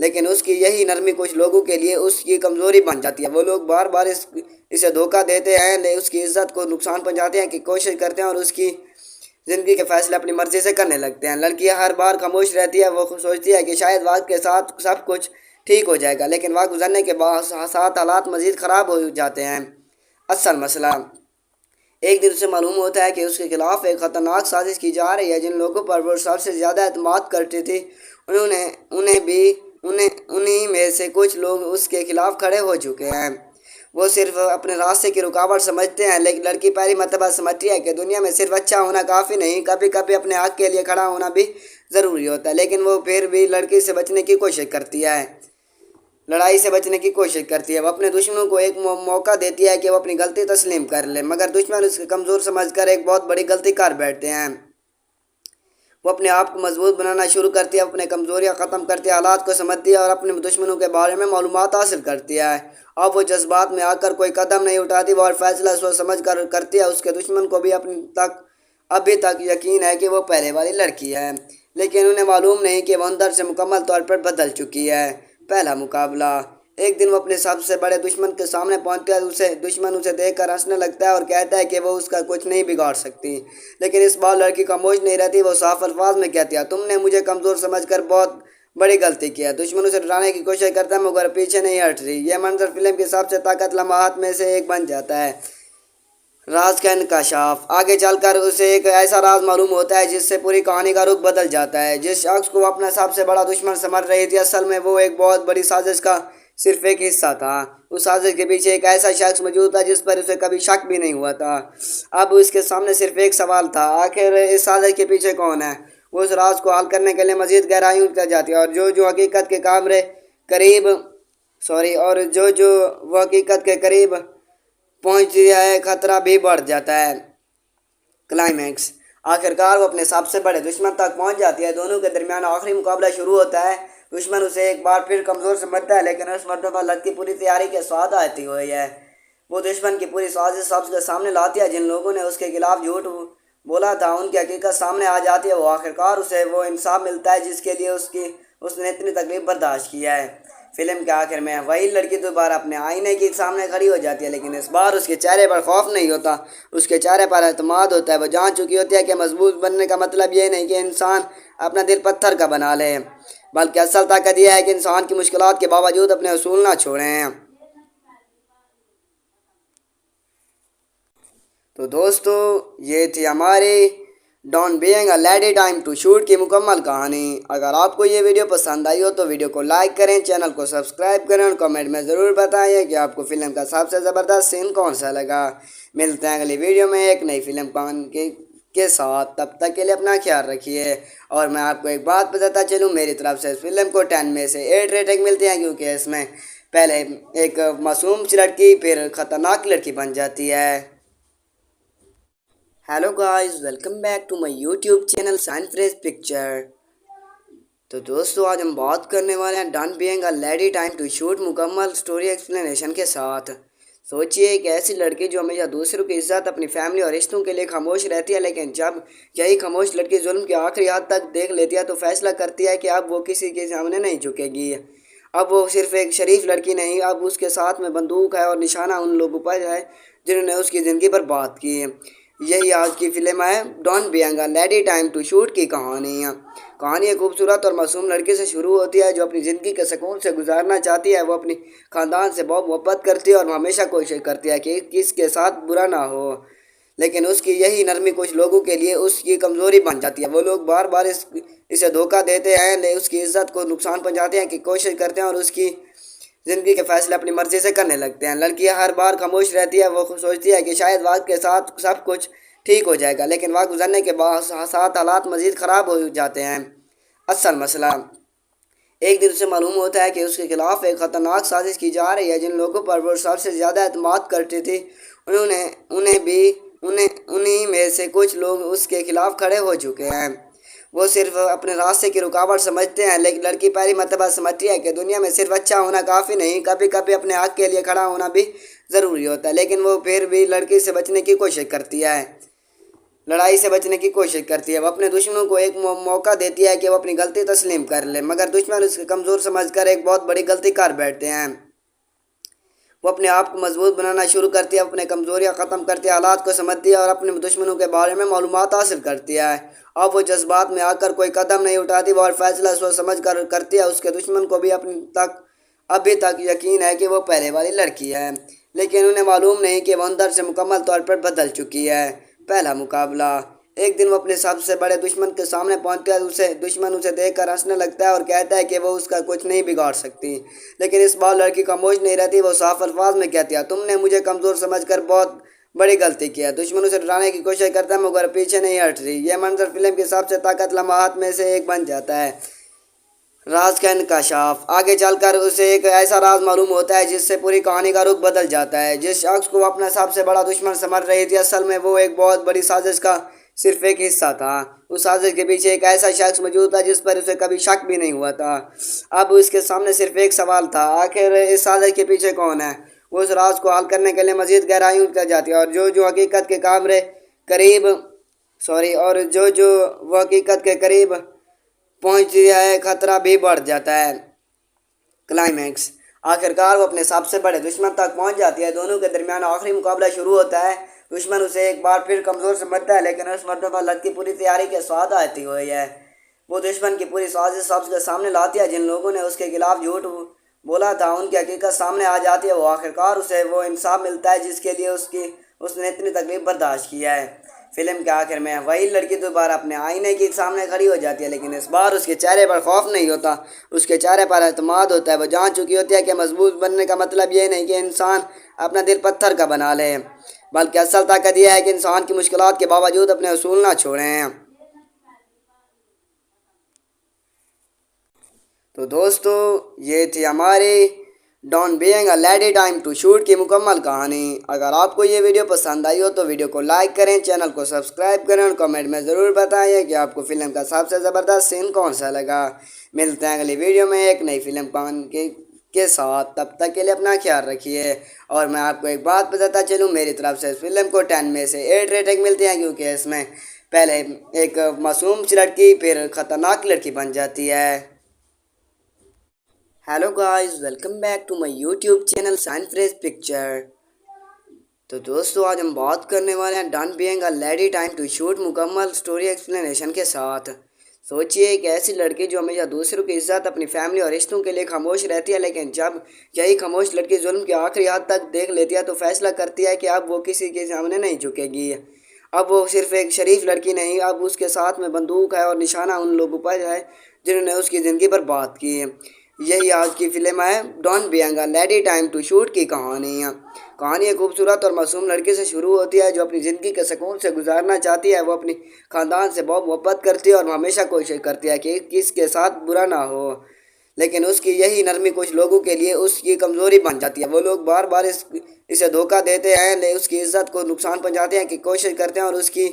لیکن اس کی یہی نرمی کچھ لوگوں کے لیے اس کی کمزوری بن جاتی ہے۔ وہ لوگ بار بار اسے دھوکہ دیتے ہیں، اس کی عزت کو نقصان پہنچاتے ہیں کہ کوشش کرتے ہیں اور اس کی زندگی کے فیصلے اپنی مرضی سے کرنے لگتے ہیں۔ لڑکی ہر بار خاموش رہتی ہے، وہ سوچتی ہے کہ شاید وقت کے ساتھ سب کچھ ٹھیک ہو جائے گا، لیکن وقت گزرنے کے ساتھ حالات مزید خراب ہو جاتے ہیں۔ اصل مسئلہ ایک دن اسے معلوم ہوتا ہے کہ اس کے خلاف ایک خطرناک سازش کی جا رہی ہے۔ جن لوگوں پر وہ سب سے زیادہ اعتماد کرتی تھی انہیں میں سے کچھ لوگ اس کے خلاف کھڑے ہو چکے ہیں۔ وہ صرف اپنے راستے کی رکاوٹ سمجھتے ہیں، لیکن لڑکی پہلی مرتبہ سمجھتی ہے کہ دنیا میں صرف اچھا ہونا کافی نہیں، کبھی کبھی اپنے حق کے لیے کھڑا ہونا بھی ضروری ہوتا ہے۔ لیکن وہ پھر بھی لڑکی سے بچنے کی کوشش کرتی ہے، لڑائی سے بچنے کی کوشش کرتی ہے۔ وہ اپنے دشمنوں کو ایک موقع دیتی ہے کہ وہ اپنی غلطی تسلیم کر لے، مگر دشمن اس کے کمزور سمجھ کر ایک بہت بڑی غلطی کر بیٹھتے ہیں۔ وہ اپنے آپ کو مضبوط بنانا شروع کرتی ہے، اپنے کمزوریاں ختم کرتی ہے، حالات کو سمجھتی ہے اور اپنے دشمنوں کے بارے میں معلومات حاصل کرتی ہے۔ اب وہ جذبات میں آ کر کوئی قدم نہیں اٹھاتی، وہ ہر فیصلہ سوچ سمجھ کر کرتی ہے۔ اس کے دشمن کو بھی ابھی تک یقین ہے کہ وہ پہلے والی لڑکی ہے، لیکن انہیں معلوم نہیں کہ وہ اندر سے مکمل طور پر بدل چکی ہے۔ پہلا مقابلہ ایک دن وہ اپنے سب سے بڑے دشمن کے سامنے پہنچتا ہے۔ دشمن اسے دیکھ کر ہنسنے لگتا ہے اور کہتا ہے کہ وہ اس کا کچھ نہیں بگاڑ سکتی، لیکن اس بار لڑکی خاموش نہیں رہتی۔ وہ صاف الفاظ میں کہتی ہے، تم نے مجھے کمزور سمجھ کر بہت بڑی غلطی کی ہے۔ دشمن اسے ڈرانے کی کوشش کرتا ہے مگر پیچھے نہیں ہٹ رہی۔ یہ منظر فلم کی سب سے طاقت لمحات میں سے ایک بن جاتا ہے۔ راز کا انکشاف آگے چل کر اسے ایک ایسا راز معلوم ہوتا ہے جس سے پوری کہانی کا رخ بدل جاتا ہے۔ جس شخص کو وہ اپنا سب سے بڑا دشمن سمجھ رہی تھی، اصل میں وہ ایک بہت بڑی سازش کا صرف ایک حصہ تھا۔ اس سازش کے پیچھے ایک ایسا شخص موجود تھا جس پر اسے کبھی شک بھی نہیں ہوا تھا۔ اب اس کے سامنے صرف ایک سوال تھا، آخر اس سازش کے پیچھے کون ہے؟ وہ اس راز کو حل کرنے کے لیے مزید گہرائیوں اتر جاتی ہے اور جو حقیقت کے قریب پہنچتی ہے، خطرہ بھی بڑھ جاتا ہے۔ کلائمیکس آخرکار وہ اپنے سب سے بڑے دشمن تک پہنچ جاتی ہے۔ دونوں کے درمیان آخری مقابلہ شروع ہوتا ہے۔ دشمن اسے ایک بار پھر کمزور سمجھتا ہے، لیکن اس مرتبہ لڑکی پوری تیاری کے ساتھ آتی ہوئی ہے۔ وہ دشمن کی پوری سازش سب کے سامنے لاتی ہے۔ جن لوگوں نے اس کے خلاف جھوٹ بولا تھا ان کی حقیقت سامنے آ جاتی ہے۔ وہ آخرکار اسے وہ انصاف ملتا ہے جس کے لیے اس نے اتنی تکلیف برداشت کی ہے۔ فلم کے آخر میں وہی لڑکی دوبارہ اپنے آئینے کے سامنے کھڑی ہو جاتی ہے، لیکن اس بار اس کے چہرے پر خوف نہیں ہوتا، اس کے چہرے پر اعتماد ہوتا ہے۔ وہ جان چکی ہوتی ہے کہ مضبوط بننے کا مطلب یہ نہیں کہ انسان اپنا دل پتھر کا بنا لے، بلکہ اصل طاقت یہ ہے کہ انسان کی مشکلات کے باوجود اپنے اصول نہ چھوڑیں۔ تو دوستو، یہ تھی ہماری don't being a lady time to shoot کی مکمل کہانی۔ اگر آپ کو یہ ویڈیو پسند آئی ہو تو ویڈیو کو لائک کریں، چینل کو سبسکرائب کریں اور کمنٹ میں ضرور بتائیں کہ آپ کو فلم کا سب سے زبردست سین کون سا لگا۔ ملتے ہیں اگلی ویڈیو میں ایک نئی فلم کے ساتھ، تب تک کے لیے اپنا خیال رکھیے۔ اور میں آپ کو ایک بات بتاتا چلوں، میری طرف سے اس فلم کو 10 میں سے 8 ریٹنگ ملتی ہے، کیونکہ اس میں پہلے ایک معصوم لڑکی پھر خطرناک لڑکی بن جاتی ہے۔ Hello guys, welcome back to my YouTube channel sign freeze picture. تو دوستو، آج ہم بات کرنے والے ہیں don't being a lady time to shoot مکمل سٹوری ایکسپلینیشن کے ساتھ۔ سوچئے ایک ایسی لڑکی جو ہمیشہ دوسروں کی عزت، اپنی فیملی اور رشتوں کے لیے خاموش رہتی ہے، لیکن جب یہی خاموش لڑکی ظلم کے آخری حد تک دیکھ لیتی ہے تو فیصلہ کرتی ہے کہ اب وہ کسی کے سامنے نہیں جھکے گی۔ اب وہ صرف ایک شریف لڑکی نہیں، اب اس کے ساتھ میں بندوق ہے اور نشانہ ان لوگوں پر ہے جنہوں نے اس کی زندگی برباد کی۔ یہی آج کی فلم ہے don't being a lady time to shoot کی کہانی۔ کہانی ایک خوبصورت اور معصوم لڑکی سے شروع ہوتی ہے جو اپنی زندگی کے سکون سے گزارنا چاہتی ہے۔ وہ اپنی خاندان سے بہت محبت کرتی ہے اور وہ ہمیشہ کوشش کرتی ہے کہ کس کے ساتھ برا نہ ہو، لیکن اس کی یہی نرمی کچھ لوگوں کے لیے اس کی کمزوری بن جاتی ہے۔ وہ لوگ بار بار اسے دھوکہ دیتے ہیں، اس کی عزت کو نقصان پہنچاتے ہیں کہ کوشش کرتے ہیں اور اس کی زندگی کے فیصلے اپنی مرضی سے کرنے لگتے ہیں۔ لڑکی ہر بار خاموش رہتی ہے، وہ سوچتی ہے کہ شاید وقت کے ساتھ سب کچھ ٹھیک ہو جائے گا، لیکن وقت گزرنے کے ساتھ حالات مزید خراب ہو جاتے ہیں۔ اصل مسئلہ ایک دن اسے معلوم ہوتا ہے کہ اس کے خلاف ایک خطرناک سازش کی جا رہی ہے۔ جن لوگوں پر وہ سب سے زیادہ اعتماد کرتی تھی انہیں میں سے کچھ لوگ اس کے خلاف کھڑے ہو چکے ہیں۔ وہ صرف اپنے راستے کی رکاوٹ سمجھتے ہیں، لیکن لڑکی پہلی مرتبہ سمجھتی ہے کہ دنیا میں صرف اچھا ہونا کافی نہیں، کبھی کبھی اپنے حق کے لیے کھڑا ہونا بھی ضروری ہوتا ہے۔ لیکن وہ پھر بھی لڑکی سے بچنے کی کوشش کرتی ہے، لڑائی سے بچنے کی کوشش کرتی ہے۔ وہ اپنے دشمنوں کو ایک موقع دیتی ہے کہ وہ اپنی غلطی تسلیم کر لے، مگر دشمن اس کے کمزور سمجھ کر ایک بہت بڑی غلطی کر بیٹھتے ہیں۔ وہ اپنے آپ کو مضبوط بنانا شروع کرتی ہے، اپنے کمزوریاں ختم کرتی ہے، حالات کو سمجھتی ہے اور اپنے دشمنوں کے بارے میں معلومات حاصل کرتی ہے۔ اب وہ جذبات میں آ کر کوئی قدم نہیں اٹھاتی، وہ ہر فیصلہ سوچ سمجھ کر کرتی ہے۔ اس کے دشمن کو بھی ابھی تک یقین ہے کہ وہ پہلے والی لڑکی ہے، لیکن انہیں معلوم نہیں کہ وہ اندر سے مکمل طور پر بدل چکی ہے۔ پہلا مقابلہ۔ ایک دن وہ اپنے سب سے بڑے دشمن کے سامنے پہنچتا ہے۔ دشمن اسے دیکھ کر ہنسنے لگتا ہے اور کہتا ہے کہ وہ اس کا کچھ نہیں بگاڑ سکتی، لیکن اس بار لڑکی خاموش نہیں رہتی۔ وہ صاف الفاظ میں کہتی ہے، تم نے مجھے کمزور سمجھ کر بہت بڑی غلطی کی ہے۔ دشمن اسے ڈرانے کی کوشش کرتا ہے مگر پیچھے نہیں ہٹ رہی۔ یہ منظر فلم کی سب سے طاقت لمحات میں سے ایک بن جاتا ہے۔ راز کا انکشاف۔ آگے چل کر اسے ایک ایسا راز معلوم ہوتا ہے جس سے پوری کہانی کا رخ بدل جاتا ہے۔ جس شخص کو وہ اپنا سب سے بڑا دشمن سمجھ رہی تھی، اصل میں وہ ایک بہت بڑی سازش کا صرف ایک حصہ تھا۔ اس سازش کے پیچھے ایک ایسا شخص موجود تھا جس پر اسے کبھی شک بھی نہیں ہوا تھا۔ اب اس کے سامنے صرف ایک سوال تھا، آخر اس سازش کے پیچھے کون ہے؟ وہ اس راز کو حل کرنے کے لیے مزید گہرائیوں اتر جاتی ہے اور جو حقیقت کے قریب پہنچتی ہے، خطرہ بھی بڑھ جاتا ہے۔ کلائمیکس۔ آخرکار وہ اپنے سب سے بڑے دشمن تک پہنچ جاتی ہے۔ دونوں کے درمیان آخری مقابلہ شروع ہوتا ہے۔ دشمن اسے ایک بار پھر کمزور سمجھتا ہے، لیکن اس مرتبہ لڑکی پوری تیاری کے ساتھ آتی ہوئی ہے۔ وہ دشمن کی پوری سازش سب کے سامنے لاتی ہے۔ جن لوگوں نے اس کے خلاف جھوٹ بولا تھا ان کی حقیقت سامنے آ جاتی ہے۔ وہ آخرکار اسے وہ انصاف ملتا ہے جس کے لیے اس نے اتنی تکلیف برداشت کیا ہے۔ فلم کے آخر میں وہی لڑکی دوبارہ اپنے آئینے کے سامنے کھڑی ہو جاتی ہے، لیکن اس بار اس کے چہرے پر خوف نہیں ہوتا، اس کے چہرے پر اعتماد ہوتا ہے۔ وہ جان چکی ہوتی ہے کہ مضبوط بننے کا مطلب یہ نہیں کہ انسان اپنا دل پتھر کا بنا لے، بلکہ اصل طاقت یہ ہے کہ انسان کی مشکلات کے باوجود اپنے اصول نہ چھوڑیں۔ تو دوستو، یہ تھی ہماری down being a lady time to shoot کی مکمل کہانی۔ اگر آپ کو یہ ویڈیو پسند آئی ہو تو ویڈیو کو لائک کریں، چینل کو سبسکرائب کریں اور کمنٹ میں ضرور بتائیں کہ آپ کو فلم کا سب سے زبردست سین کون سا لگا۔ ملتے ہیں اگلی ویڈیو میں ایک نئی فلم کے ساتھ۔ تب تک کے لیے اپنا خیال رکھیے۔ اور میں آپ کو ایک بات بتاتا چلوں، میری طرف سے اس فلم کو 10 میں سے 8 ریٹنگ ملتی ہے، کیونکہ اس میں پہلے ایک معصوم لڑکی پھر خطرناک لڑکی بن جاتی ہے۔ Hello guys, welcome back to my YouTube channel sign freeze picture. تو دوستو، آج ہم بات کرنے والے ہیں done being a lady time to shoot مکمل سٹوری ایکسپلینیشن کے ساتھ۔ سوچئے ایک ایسی لڑکی جو ہمیشہ دوسروں کی عزت، اپنی فیملی اور رشتوں کے لیے خاموش رہتی ہے، لیکن جب یہی خاموش لڑکی ظلم کی آخری حد تک دیکھ لیتی ہے تو فیصلہ کرتی ہے کہ اب وہ کسی کے سامنے نہیں جھکے گی۔ اب وہ صرف ایک شریف لڑکی نہیں، اب اس کے ساتھ میں بندوق ہے اور نشانہ ان لوگوں پر ہے جنہوں نے اس کی زندگی برباد کی۔ یہی آج کی فلم ہے down being a lady time to shoot کی کہانی۔ کہانی ایک خوبصورت اور معصوم لڑکی سے شروع ہوتی ہے جو اپنی زندگی کے سکون سے گزارنا چاہتی ہے۔ وہ اپنی خاندان سے بہت محبت کرتی ہے اور وہ ہمیشہ کوشش کرتی ہے کہ کس کے ساتھ برا نہ ہو، لیکن اس کی یہی نرمی کچھ لوگوں کے لیے اس کی کمزوری بن جاتی ہے۔ وہ لوگ بار بار اسے دھوکہ دیتے ہیں، اس کی عزت کو نقصان پہنچاتے ہیں، کہ کوشش کرتے ہیں اور اس کی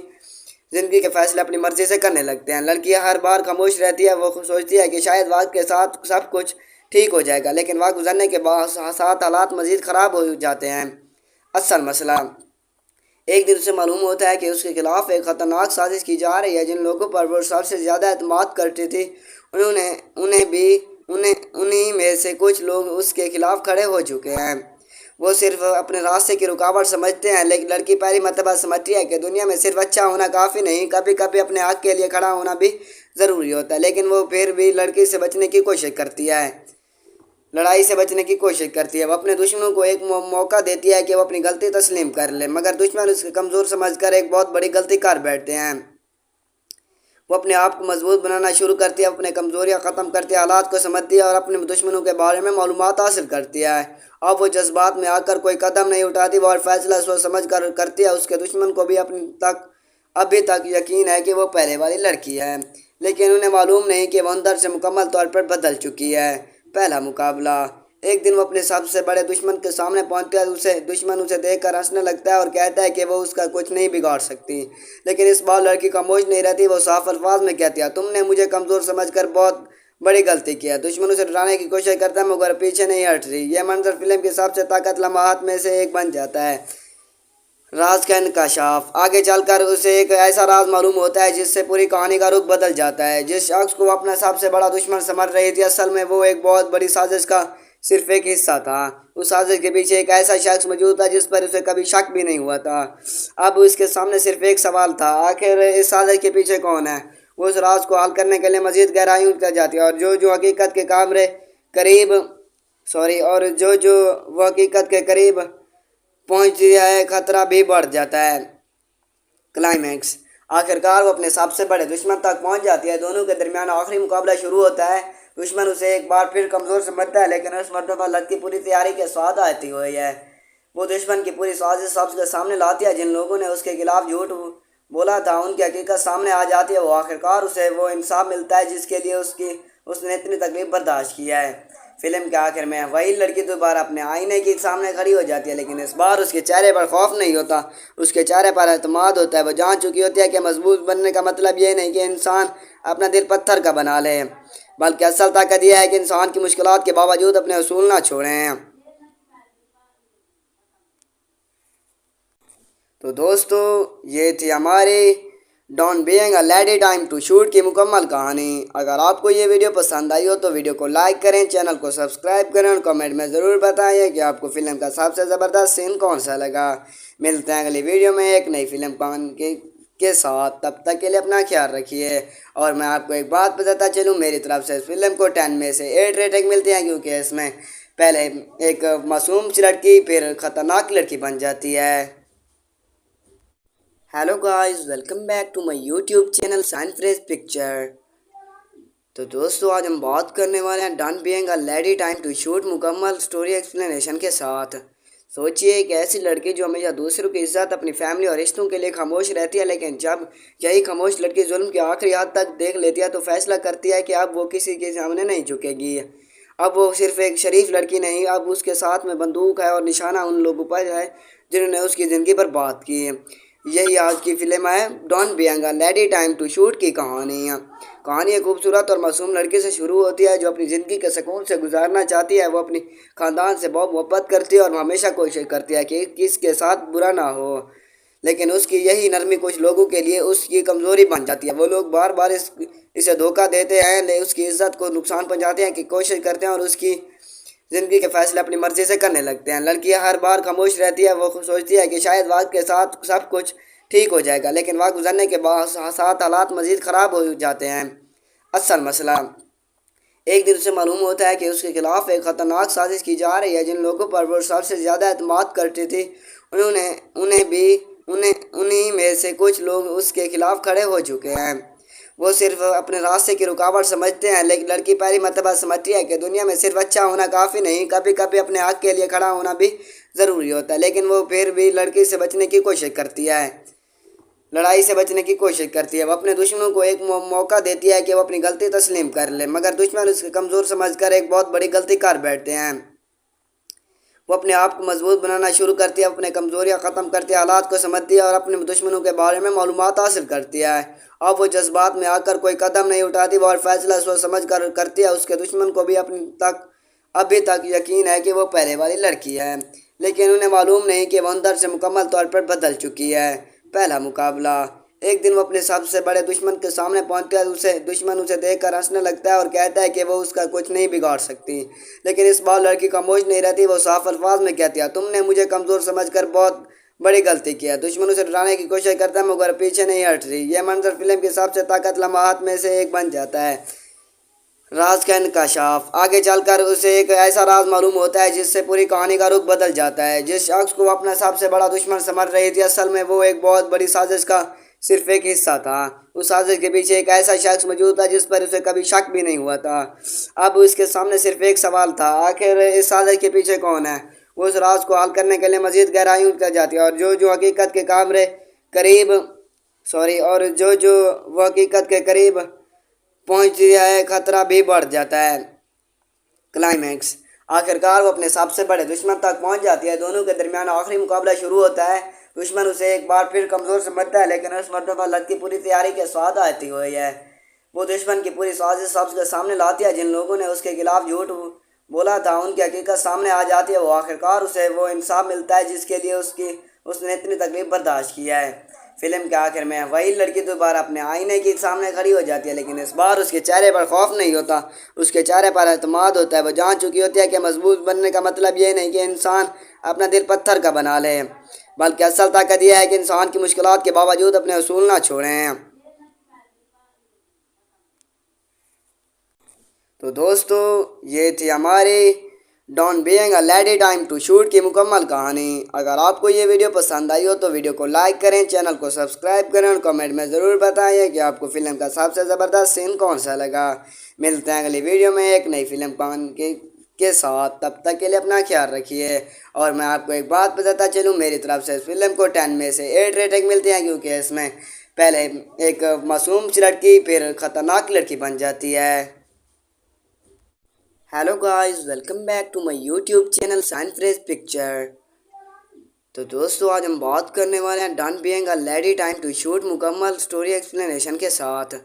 زندگی کے فیصلے اپنی مرضی سے کرنے لگتے ہیں۔ لڑکی ہر بار خاموش رہتی ہے، وہ سوچتی ہے کہ شاید وقت کے ساتھ سب کچھ ٹھیک ہو جائے گا، لیکن وقت گزرنے کے ساتھ حالات مزید خراب ہو جاتے ہیں۔ اصل مسئلہ۔ ایک دن اسے معلوم ہوتا ہے کہ اس کے خلاف ایک خطرناک سازش کی جا رہی ہے۔ جن لوگوں پر وہ سب سے زیادہ اعتماد کرتی تھی انہی میں سے کچھ لوگ اس کے خلاف کھڑے ہو چکے ہیں۔ وہ صرف اپنے راستے کی رکاوٹ سمجھتے ہیں، لیکن لڑکی پہلی مرتبہ سمجھتی ہے کہ دنیا میں صرف اچھا ہونا کافی نہیں، کبھی کبھی اپنے حق کے لیے کھڑا ہونا بھی ضروری ہوتا ہے۔ لیکن وہ پھر بھی لڑکی سے بچنے کی کوشش کرتی ہے، لڑائی سے بچنے کی کوشش کرتی ہے۔ وہ اپنے دشمنوں کو ایک موقع دیتی ہے کہ وہ اپنی غلطی تسلیم کر لے، مگر دشمن اس کے کمزور سمجھ کر ایک بہت بڑی غلطی کر بیٹھتے ہیں۔ وہ اپنے آپ کو مضبوط بنانا شروع کرتی ہے، اپنے کمزوریاں ختم کرتی ہے، حالات کو سمجھتی ہے اور اپنے دشمنوں کے بارے میں معلومات حاصل کرتی ہے۔ اب وہ جذبات میں آ کر کوئی قدم نہیں اٹھاتی، وہ ہر فیصلہ سوچ سمجھ کر کرتی ہے۔ اس کے دشمن کو بھی ابھی تک یقین ہے کہ وہ پہلے والی لڑکی ہے، لیکن انہیں معلوم نہیں کہ وہ اندر سے مکمل طور پر بدل چکی ہے۔ پہلا مقابلہ۔ ایک دن وہ اپنے سب سے بڑے دشمن کے سامنے پہنچتا ہے۔ دشمن اسے دیکھ کر ہنسنے لگتا ہے اور کہتا ہے کہ وہ اس کا کچھ نہیں بگاڑ سکتی، لیکن اس بار لڑکی خاموش نہیں رہتی۔ وہ صاف الفاظ میں کہتی ہے، تم نے مجھے کمزور سمجھ کر بہت بڑی غلطی کی ہے۔ دشمن اسے ڈرانے کی کوشش کرتا ہے مگر پیچھے نہیں ہٹ رہی۔ یہ منظر فلم کی سب سے طاقت لمحات میں سے ایک بن جاتا ہے۔ راز کا انکشاف آگے چل کر اسے ایک ایسا راز معلوم ہوتا ہے جس سے پوری کہانی کا رخ بدل جاتا ہے۔ جس شخص کو وہ اپنا سب سے بڑا دشمن سمجھ رہی تھی، اصل میں وہ ایک بہت بڑی سازش کا صرف ایک حصہ تھا۔ اس سازش کے پیچھے ایک ایسا شخص موجود تھا جس پر اسے کبھی شک بھی نہیں ہوا تھا۔ اب اس کے سامنے صرف ایک سوال تھا، آخر اس سازش کے پیچھے کون ہے؟ وہ اس راز کو حل کرنے کے لیے مزید گہرائیوں تک جاتی ہے، اور جو حقیقت کے قریب پہنچتی ہے، خطرہ بھی بڑھ جاتا ہے۔ کلائمیکس آخرکار وہ اپنے سب سے بڑے دشمن تک پہنچ جاتی ہے۔ دونوں کے درمیان آخری مقابلہ شروع ہوتا ہے۔ دشمن اسے ایک بار پھر کمزور سمجھتا ہے، لیکن اس مرتبہ لڑکی پوری تیاری کے ساتھ آتی ہوئی ہے۔ وہ دشمن کی پوری سازش سب کے سامنے لاتی ہے۔ جن لوگوں نے اس کے خلاف جھوٹ بولا تھا، ان کی حقیقت سامنے آ جاتی ہے۔ وہ آخرکار اسے وہ انصاف ملتا ہے جس کے لیے اس نے اتنی تکلیف برداشت کیا ہے۔ فلم کے آخر میں وہی لڑکی دوبارہ اپنے آئینے کے سامنے کھڑی ہو جاتی ہے، لیکن اس بار اس کے چہرے پر خوف نہیں ہوتا، اس کے چہرے پر اعتماد ہوتا ہے۔ وہ جان چکی ہوتی ہے کہ مضبوط بننے کا مطلب یہ نہیں کہ انسان اپنا دل پتھر کا بنا لے، بلکہ اصل طاقت یہ ہے کہ انسان کی مشکلات کے باوجود اپنے اصول نہ چھوڑیں۔ تو دوستو، یہ تھی ہماری don't being a lady time to shoot کی مکمل کہانی۔ اگر آپ کو یہ ویڈیو پسند آئی ہو تو ویڈیو کو لائک کریں، چینل کو سبسکرائب کریں اور کمنٹ میں ضرور بتائیں کہ آپ کو فلم کا سب سے زبردست سین کون سا لگا۔ ملتے ہیں اگلی ویڈیو میں ایک نئی فلم کے ساتھ، تب تک کے لیے اپنا خیال رکھیے۔ اور میں آپ کو ایک بات بتاتا چلوں، میری طرف سے اس فلم کو 10 میں سے 8 ریٹنگ ملتی ہے، کیونکہ اس میں پہلے ایک معصوم لڑکی پھر خطرناک لڑکی بن جاتی ہے۔ Hello guys, welcome back to my YouTube channel sign freeze picture. تو دوستو، آج ہم بات کرنے والے ہیں don't being a lady time to shoot مکمل سٹوری ایکسپلینیشن کے ساتھ۔ سوچئے ایک ایسی لڑکی جو ہمیشہ دوسروں کی عزت، اپنی فیملی اور رشتوں کے لیے خاموش رہتی ہے، لیکن جب یہی خاموش لڑکی ظلم کی آخری حد تک دیکھ لیتی ہے تو فیصلہ کرتی ہے کہ اب وہ کسی کے سامنے نہیں جھکے گی۔ اب وہ صرف ایک شریف لڑکی نہیں، اب اس کے ساتھ میں بندوق ہے اور نشانہ ان لوگوں پر ہے جنہوں نے اس کی زندگی برباد کی۔ یہی آج کی فلم ہے don't being a lady time to shoot کی کہانی۔ کہانی ایک خوبصورت اور معصوم لڑکی سے شروع ہوتی ہے جو اپنی زندگی کے سکون سے گزارنا چاہتی ہے۔ وہ اپنی خاندان سے بہت محبت کرتی ہے اور وہ ہمیشہ کوشش کرتی ہے کہ کس کے ساتھ برا نہ ہو، لیکن اس کی یہی نرمی کچھ لوگوں کے لیے اس کی کمزوری بن جاتی ہے۔ وہ لوگ بار بار اسے دھوکہ دیتے ہیں، اس کی عزت کو نقصان پہنچاتے ہیں، کہ کوشش کرتے ہیں اور اس کی زندگی کے فیصلے اپنی مرضی سے کرنے لگتے ہیں۔ لڑکی ہر بار خاموش رہتی ہے، وہ سوچتی ہے کہ شاید وقت کے ساتھ سب کچھ ٹھیک ہو جائے گا، لیکن وقت گزرنے کے ساتھ حالات مزید خراب ہو جاتے ہیں۔ اصل مسئلہ ایک دن اسے معلوم ہوتا ہے کہ اس کے خلاف ایک خطرناک سازش کی جا رہی ہے۔ جن لوگوں پر وہ سب سے زیادہ اعتماد کرتی تھی، انہیں میں سے کچھ لوگ اس کے خلاف کھڑے ہو چکے ہیں۔ وہ صرف اپنے راستے کی رکاوٹ سمجھتے ہیں، لیکن لڑکی پہلی مرتبہ سمجھتی ہے کہ دنیا میں صرف اچھا ہونا کافی نہیں، کبھی کبھی اپنے حق کے لیے کھڑا ہونا بھی ضروری ہوتا ہے۔ لیکن وہ پھر بھی لڑکی سے بچنے کی کوشش کرتی ہے، لڑائی سے بچنے کی کوشش کرتی ہے۔ وہ اپنے دشمنوں کو ایک موقع دیتی ہے کہ وہ اپنی غلطی تسلیم کر لے، مگر دشمن اس کے کمزور سمجھ کر ایک بہت بڑی غلطی کر بیٹھتے ہیں۔ وہ اپنے آپ کو مضبوط بنانا شروع کرتی ہے، اپنے کمزوریاں ختم کرتی ہے، حالات کو سمجھتی ہے اور اپنے دشمنوں کے بارے میں معلومات حاصل کرتی ہے۔ اب وہ جذبات میں آ کر کوئی قدم نہیں اٹھاتی، وہ ہر فیصلہ سوچ سمجھ کر کرتی ہے۔ اس کے دشمن کو بھی ابھی تک یقین ہے کہ وہ پہلے والی لڑکی ہے، لیکن انہیں معلوم نہیں کہ وہ اندر سے مکمل طور پر بدل چکی ہے۔ پہلا مقابلہ ایک دن وہ اپنے سب سے بڑے دشمن کے سامنے پہنچتا ہے۔ دشمن اسے دیکھ کر ہنسنے لگتا ہے اور کہتا ہے کہ وہ اس کا کچھ نہیں بگاڑ سکتی، لیکن اس بار لڑکی خاموش نہیں رہتی۔ وہ صاف الفاظ میں کہتی ہے، تم نے مجھے کمزور سمجھ کر بہت بڑی غلطی کی ہے۔ دشمن اسے ڈرانے کی کوشش کرتا ہے، مگر پیچھے نہیں ہٹ رہی۔ یہ منظر فلم کی سب سے طاقت لمحات میں سے ایک بن جاتا ہے۔ راز کا انکشاف آگے چل کر اسے ایک ایسا راز معلوم ہوتا ہے جس سے پوری کہانی کا رخ بدل جاتا ہے۔ جس شخص کو وہ اپنا سب سے بڑا دشمن سمجھ رہی تھی، اصل میں وہ ایک بہت بڑی سازش کا صرف ایک حصہ تھا۔ اس سازش کے پیچھے ایک ایسا شخص موجود تھا جس پر اسے کبھی شک بھی نہیں ہوا تھا۔ اب اس کے سامنے صرف ایک سوال تھا، آخر اس سازش کے پیچھے کون ہے؟ وہ اس راز کو حل کرنے کے لیے مزید گہرائیوں تک جاتی ہے، اور جو حقیقت کے قریب پہنچتی ہے، خطرہ بھی بڑھ جاتا ہے۔ کلائمیکس آخرکار وہ اپنے سب سے بڑے دشمن تک پہنچ جاتی ہے۔ دونوں کے درمیان آخری مقابلہ شروع ہوتا ہے۔ دشمن اسے ایک بار پھر کمزور سمجھتا ہے، لیکن اس مرتبہ لڑکی پوری تیاری کے ساتھ آتی ہوئی ہے۔ وہ دشمن کی پوری سازش سب کے سامنے لاتی ہے۔ جن لوگوں نے اس کے خلاف جھوٹ بولا تھا، ان کی حقیقت سامنے آ جاتی ہے۔ وہ آخرکار اسے وہ انصاف ملتا ہے جس کے لیے اس نے اتنی تکلیف برداشت کیا ہے۔ فلم کے آخر میں وہی لڑکی دوبارہ اپنے آئینے کے سامنے کھڑی ہو جاتی ہے، لیکن اس بار اس کے چہرے پر خوف نہیں ہوتا، اس کے چہرے پر اعتماد ہوتا ہے۔ وہ جان چکی ہوتی ہے کہ مضبوط بننے کا مطلب یہ نہیں کہ انسان اپنا دل پتھر کا بنا لے، بلکہ اصل طاقت یہ ہے کہ انسان کی مشکلات کے باوجود اپنے اصول نہ چھوڑیں۔ تو دوستو، یہ تھی ہماری down being a lady time to shoot کی مکمل کہانی۔ اگر آپ کو یہ ویڈیو پسند آئی ہو تو ویڈیو کو لائک کریں، چینل کو سبسکرائب کریں اور کمنٹ میں ضرور بتائیں کہ آپ کو فلم کا سب سے زبردست سین کون سا لگا۔ ملتے ہیں اگلی ویڈیو میں ایک نئی فلم کے ساتھ، تب تک کے لیے اپنا خیال رکھیے۔ اور میں آپ کو ایک بات بتاتا چلوں، میری طرف سے اس فلم کو 10 میں سے 8 ریٹنگ ملتی ہے، کیونکہ اس میں پہلے ایک معصوم لڑکی پھر خطرناک لڑکی بن جاتی ہے۔ Hello guys, welcome back to my YouTube channel sign freeze picture. تو دوستو، آج ہم بات کرنے والے ہیں done being a lady time to shoot مکمل سٹوری ایکسپلینیشن کے ساتھ۔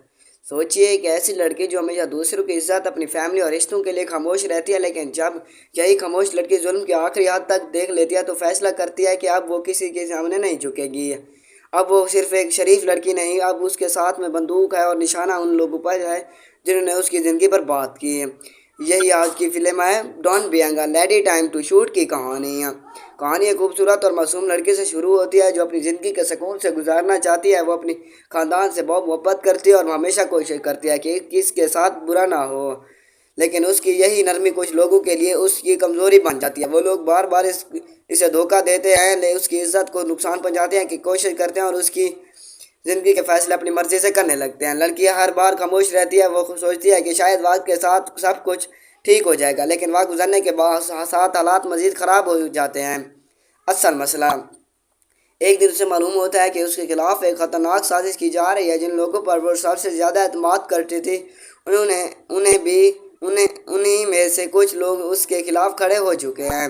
سوچئے ایک ایسی لڑکی جو ہمیشہ دوسروں کی عزت، اپنی فیملی اور رشتوں کے لیے خاموش رہتی ہے، لیکن جب یہی خاموش لڑکی ظلم کی آخری حد تک دیکھ لیتی ہے تو فیصلہ کرتی ہے کہ اب وہ کسی کے سامنے نہیں جھکے گی۔ اب وہ صرف ایک شریف لڑکی نہیں، اب اس کے ساتھ میں بندوق ہے اور نشانہ ان لوگوں پر ہے جنہوں نے اس کی زندگی برباد کی۔ یہی آج کی فلم ہے down being a lady time to shoot کی کہانی۔ کہانی ایک خوبصورت اور معصوم لڑکی سے شروع ہوتی ہے جو اپنی زندگی کے سکون سے گزارنا چاہتی ہے۔ وہ اپنی خاندان سے بہت محبت کرتی ہے اور وہ ہمیشہ کوشش کرتی ہے کہ کس کے ساتھ برا نہ ہو، لیکن اس کی یہی نرمی کچھ لوگوں کے لیے اس کی کمزوری بن جاتی ہے۔ وہ لوگ بار بار اسے دھوکہ دیتے ہیں، اس کی عزت کو نقصان پہنچاتے ہیں، کہ کوشش کرتے ہیں اور اس کی زندگی کے فیصلے اپنی مرضی سے کرنے لگتے ہیں۔ لڑکی ہر بار خاموش رہتی ہے، وہ سوچتی ہے کہ شاید وقت کے ساتھ سب کچھ ٹھیک ہو جائے گا، لیکن وقت گزرنے کے ساتھ حالات مزید خراب ہو جاتے ہیں۔ اصل مسئلہ ایک دن اسے معلوم ہوتا ہے کہ اس کے خلاف ایک خطرناک سازش کی جا رہی ہے۔ جن لوگوں پر وہ سب سے زیادہ اعتماد کرتی تھی انہیں میں سے کچھ لوگ اس کے خلاف کھڑے ہو چکے ہیں۔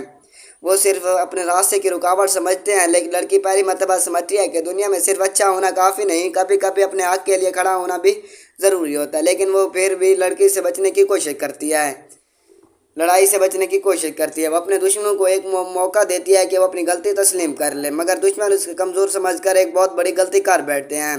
وہ صرف اپنے راستے کی رکاوٹ سمجھتے ہیں، لیکن لڑکی پہلی مرتبہ سمجھتی ہے کہ دنیا میں صرف اچھا ہونا کافی نہیں، کبھی کبھی اپنے حق کے لیے کھڑا ہونا بھی ضروری ہوتا ہے۔ لیکن وہ پھر بھی لڑکی سے بچنے کی کوشش کرتی ہے، لڑائی سے بچنے کی کوشش کرتی ہے۔ وہ اپنے دشمنوں کو ایک موقع دیتی ہے کہ وہ اپنی غلطی تسلیم کر لے، مگر دشمن اس کے کمزور سمجھ کر ایک بہت بڑی غلطی کر بیٹھتے ہیں۔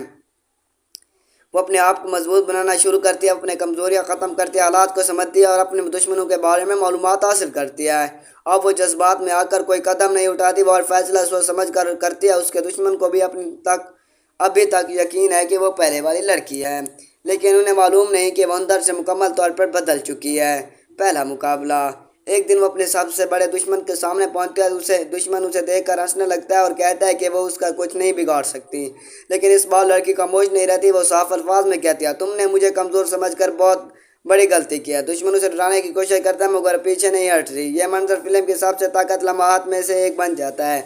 وہ اپنے آپ کو مضبوط بنانا شروع کرتی ہے، اپنے کمزوریاں ختم کرتی ہے، حالات کو سمجھتی ہے اور اپنے دشمنوں کے بارے میں معلومات حاصل کرتی ہے۔ اب وہ جذبات میں آ کر کوئی قدم نہیں اٹھاتی، وہ ہر فیصلہ سوچ سمجھ کر کرتی ہے۔ اس کے دشمن کو بھی ابھی تک یقین ہے کہ وہ پہلے والی لڑکی ہے، لیکن انہیں معلوم نہیں کہ وہ اندر سے مکمل طور پر بدل چکی ہے۔ پہلا مقابلہ ایک دن وہ اپنے سب سے بڑے دشمن کے سامنے پہنچتا ہے۔ دشمن اسے دیکھ کر ہنسنے لگتا ہے اور کہتا ہے کہ وہ اس کا کچھ نہیں بگاڑ سکتی، لیکن اس بار لڑکی خاموش نہیں رہتی۔ وہ صاف الفاظ میں کہتی ہے، تم نے مجھے کمزور سمجھ کر بہت بڑی غلطی کی ہے۔ دشمن اسے ڈرانے کی کوشش کرتا ہے مگر پیچھے نہیں ہٹ رہی۔ یہ منظر فلم کی سب سے طاقت لمحات میں سے ایک بن جاتا ہے۔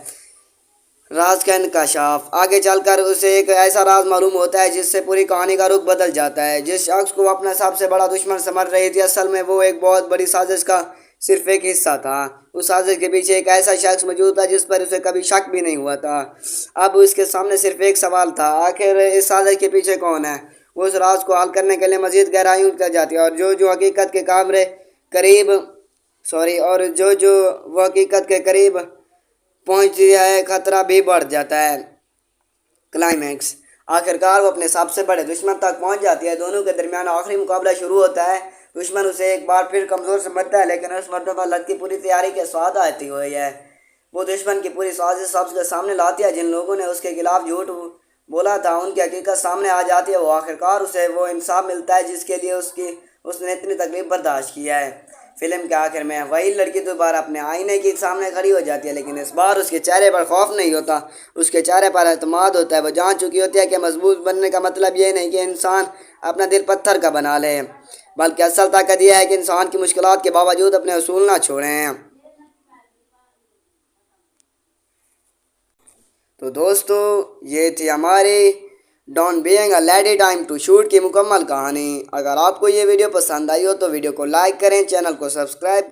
راز کا انکشاف آگے چل کر اسے ایک ایسا راز معلوم ہوتا ہے جس سے پوری کہانی کا رخ بدل جاتا ہے۔ جس شخص کو وہ اپنا سب سے بڑا دشمن سمجھ رہی تھی، اصل میں وہ ایک بہت بڑی سازش کا صرف ایک حصہ تھا۔ اس سازش کے پیچھے ایک ایسا شخص موجود تھا جس پر اسے کبھی شک بھی نہیں ہوا تھا۔ اب اس کے سامنے صرف ایک سوال تھا، آخر اس سازش کے پیچھے کون ہے؟ وہ اس راز کو حل کرنے کے لیے مزید گہرائیوں تک جاتی ہے، اور جو حقیقت کے قریب پہنچتی ہے، خطرہ بھی بڑھ جاتا ہے۔ کلائمیکس آخرکار وہ اپنے سب سے بڑے دشمن تک پہنچ جاتی ہے۔ دونوں کے درمیان آخری مقابلہ شروع ہوتا ہے۔ دشمن اسے ایک بار پھر کمزور سمجھتا ہے، لیکن اس مرتبہ لڑکی پوری تیاری کے ساتھ آتی ہوئی ہے۔ وہ دشمن کی پوری سازش سب کے سامنے لاتی ہے۔ جن لوگوں نے اس کے خلاف جھوٹ بولا تھا ان کی حقیقت سامنے آ جاتی ہے۔ وہ آخرکار اسے وہ انصاف ملتا ہے جس کے لیے اس نے اتنی تکلیف برداشت کیا ہے۔ فلم کے آخر میں وہی لڑکی دوبارہ اپنے آئینے کے سامنے کھڑی ہو جاتی ہے، لیکن اس بار اس کے چہرے پر خوف نہیں ہوتا، اس کے چہرے پر اعتماد ہوتا ہے۔ وہ جان چکی ہوتی ہے کہ مضبوط بننے کا مطلب یہ نہیں کہ انسان اپنا دل پتھر کا بنا لے، بلکہ اصل طاقت یہ ہے کہ انسان کی مشکلات کے باوجود اپنے اصول نہ چھوڑیں۔ تو دوستو، یہ تھی ہماری down being a lady time to shoot کی مکمل کہانی۔ اگر آپ کو یہ ویڈیو پسند آئی ہو تو ویڈیو کو لائک کریں، چینل کو سبسکرائب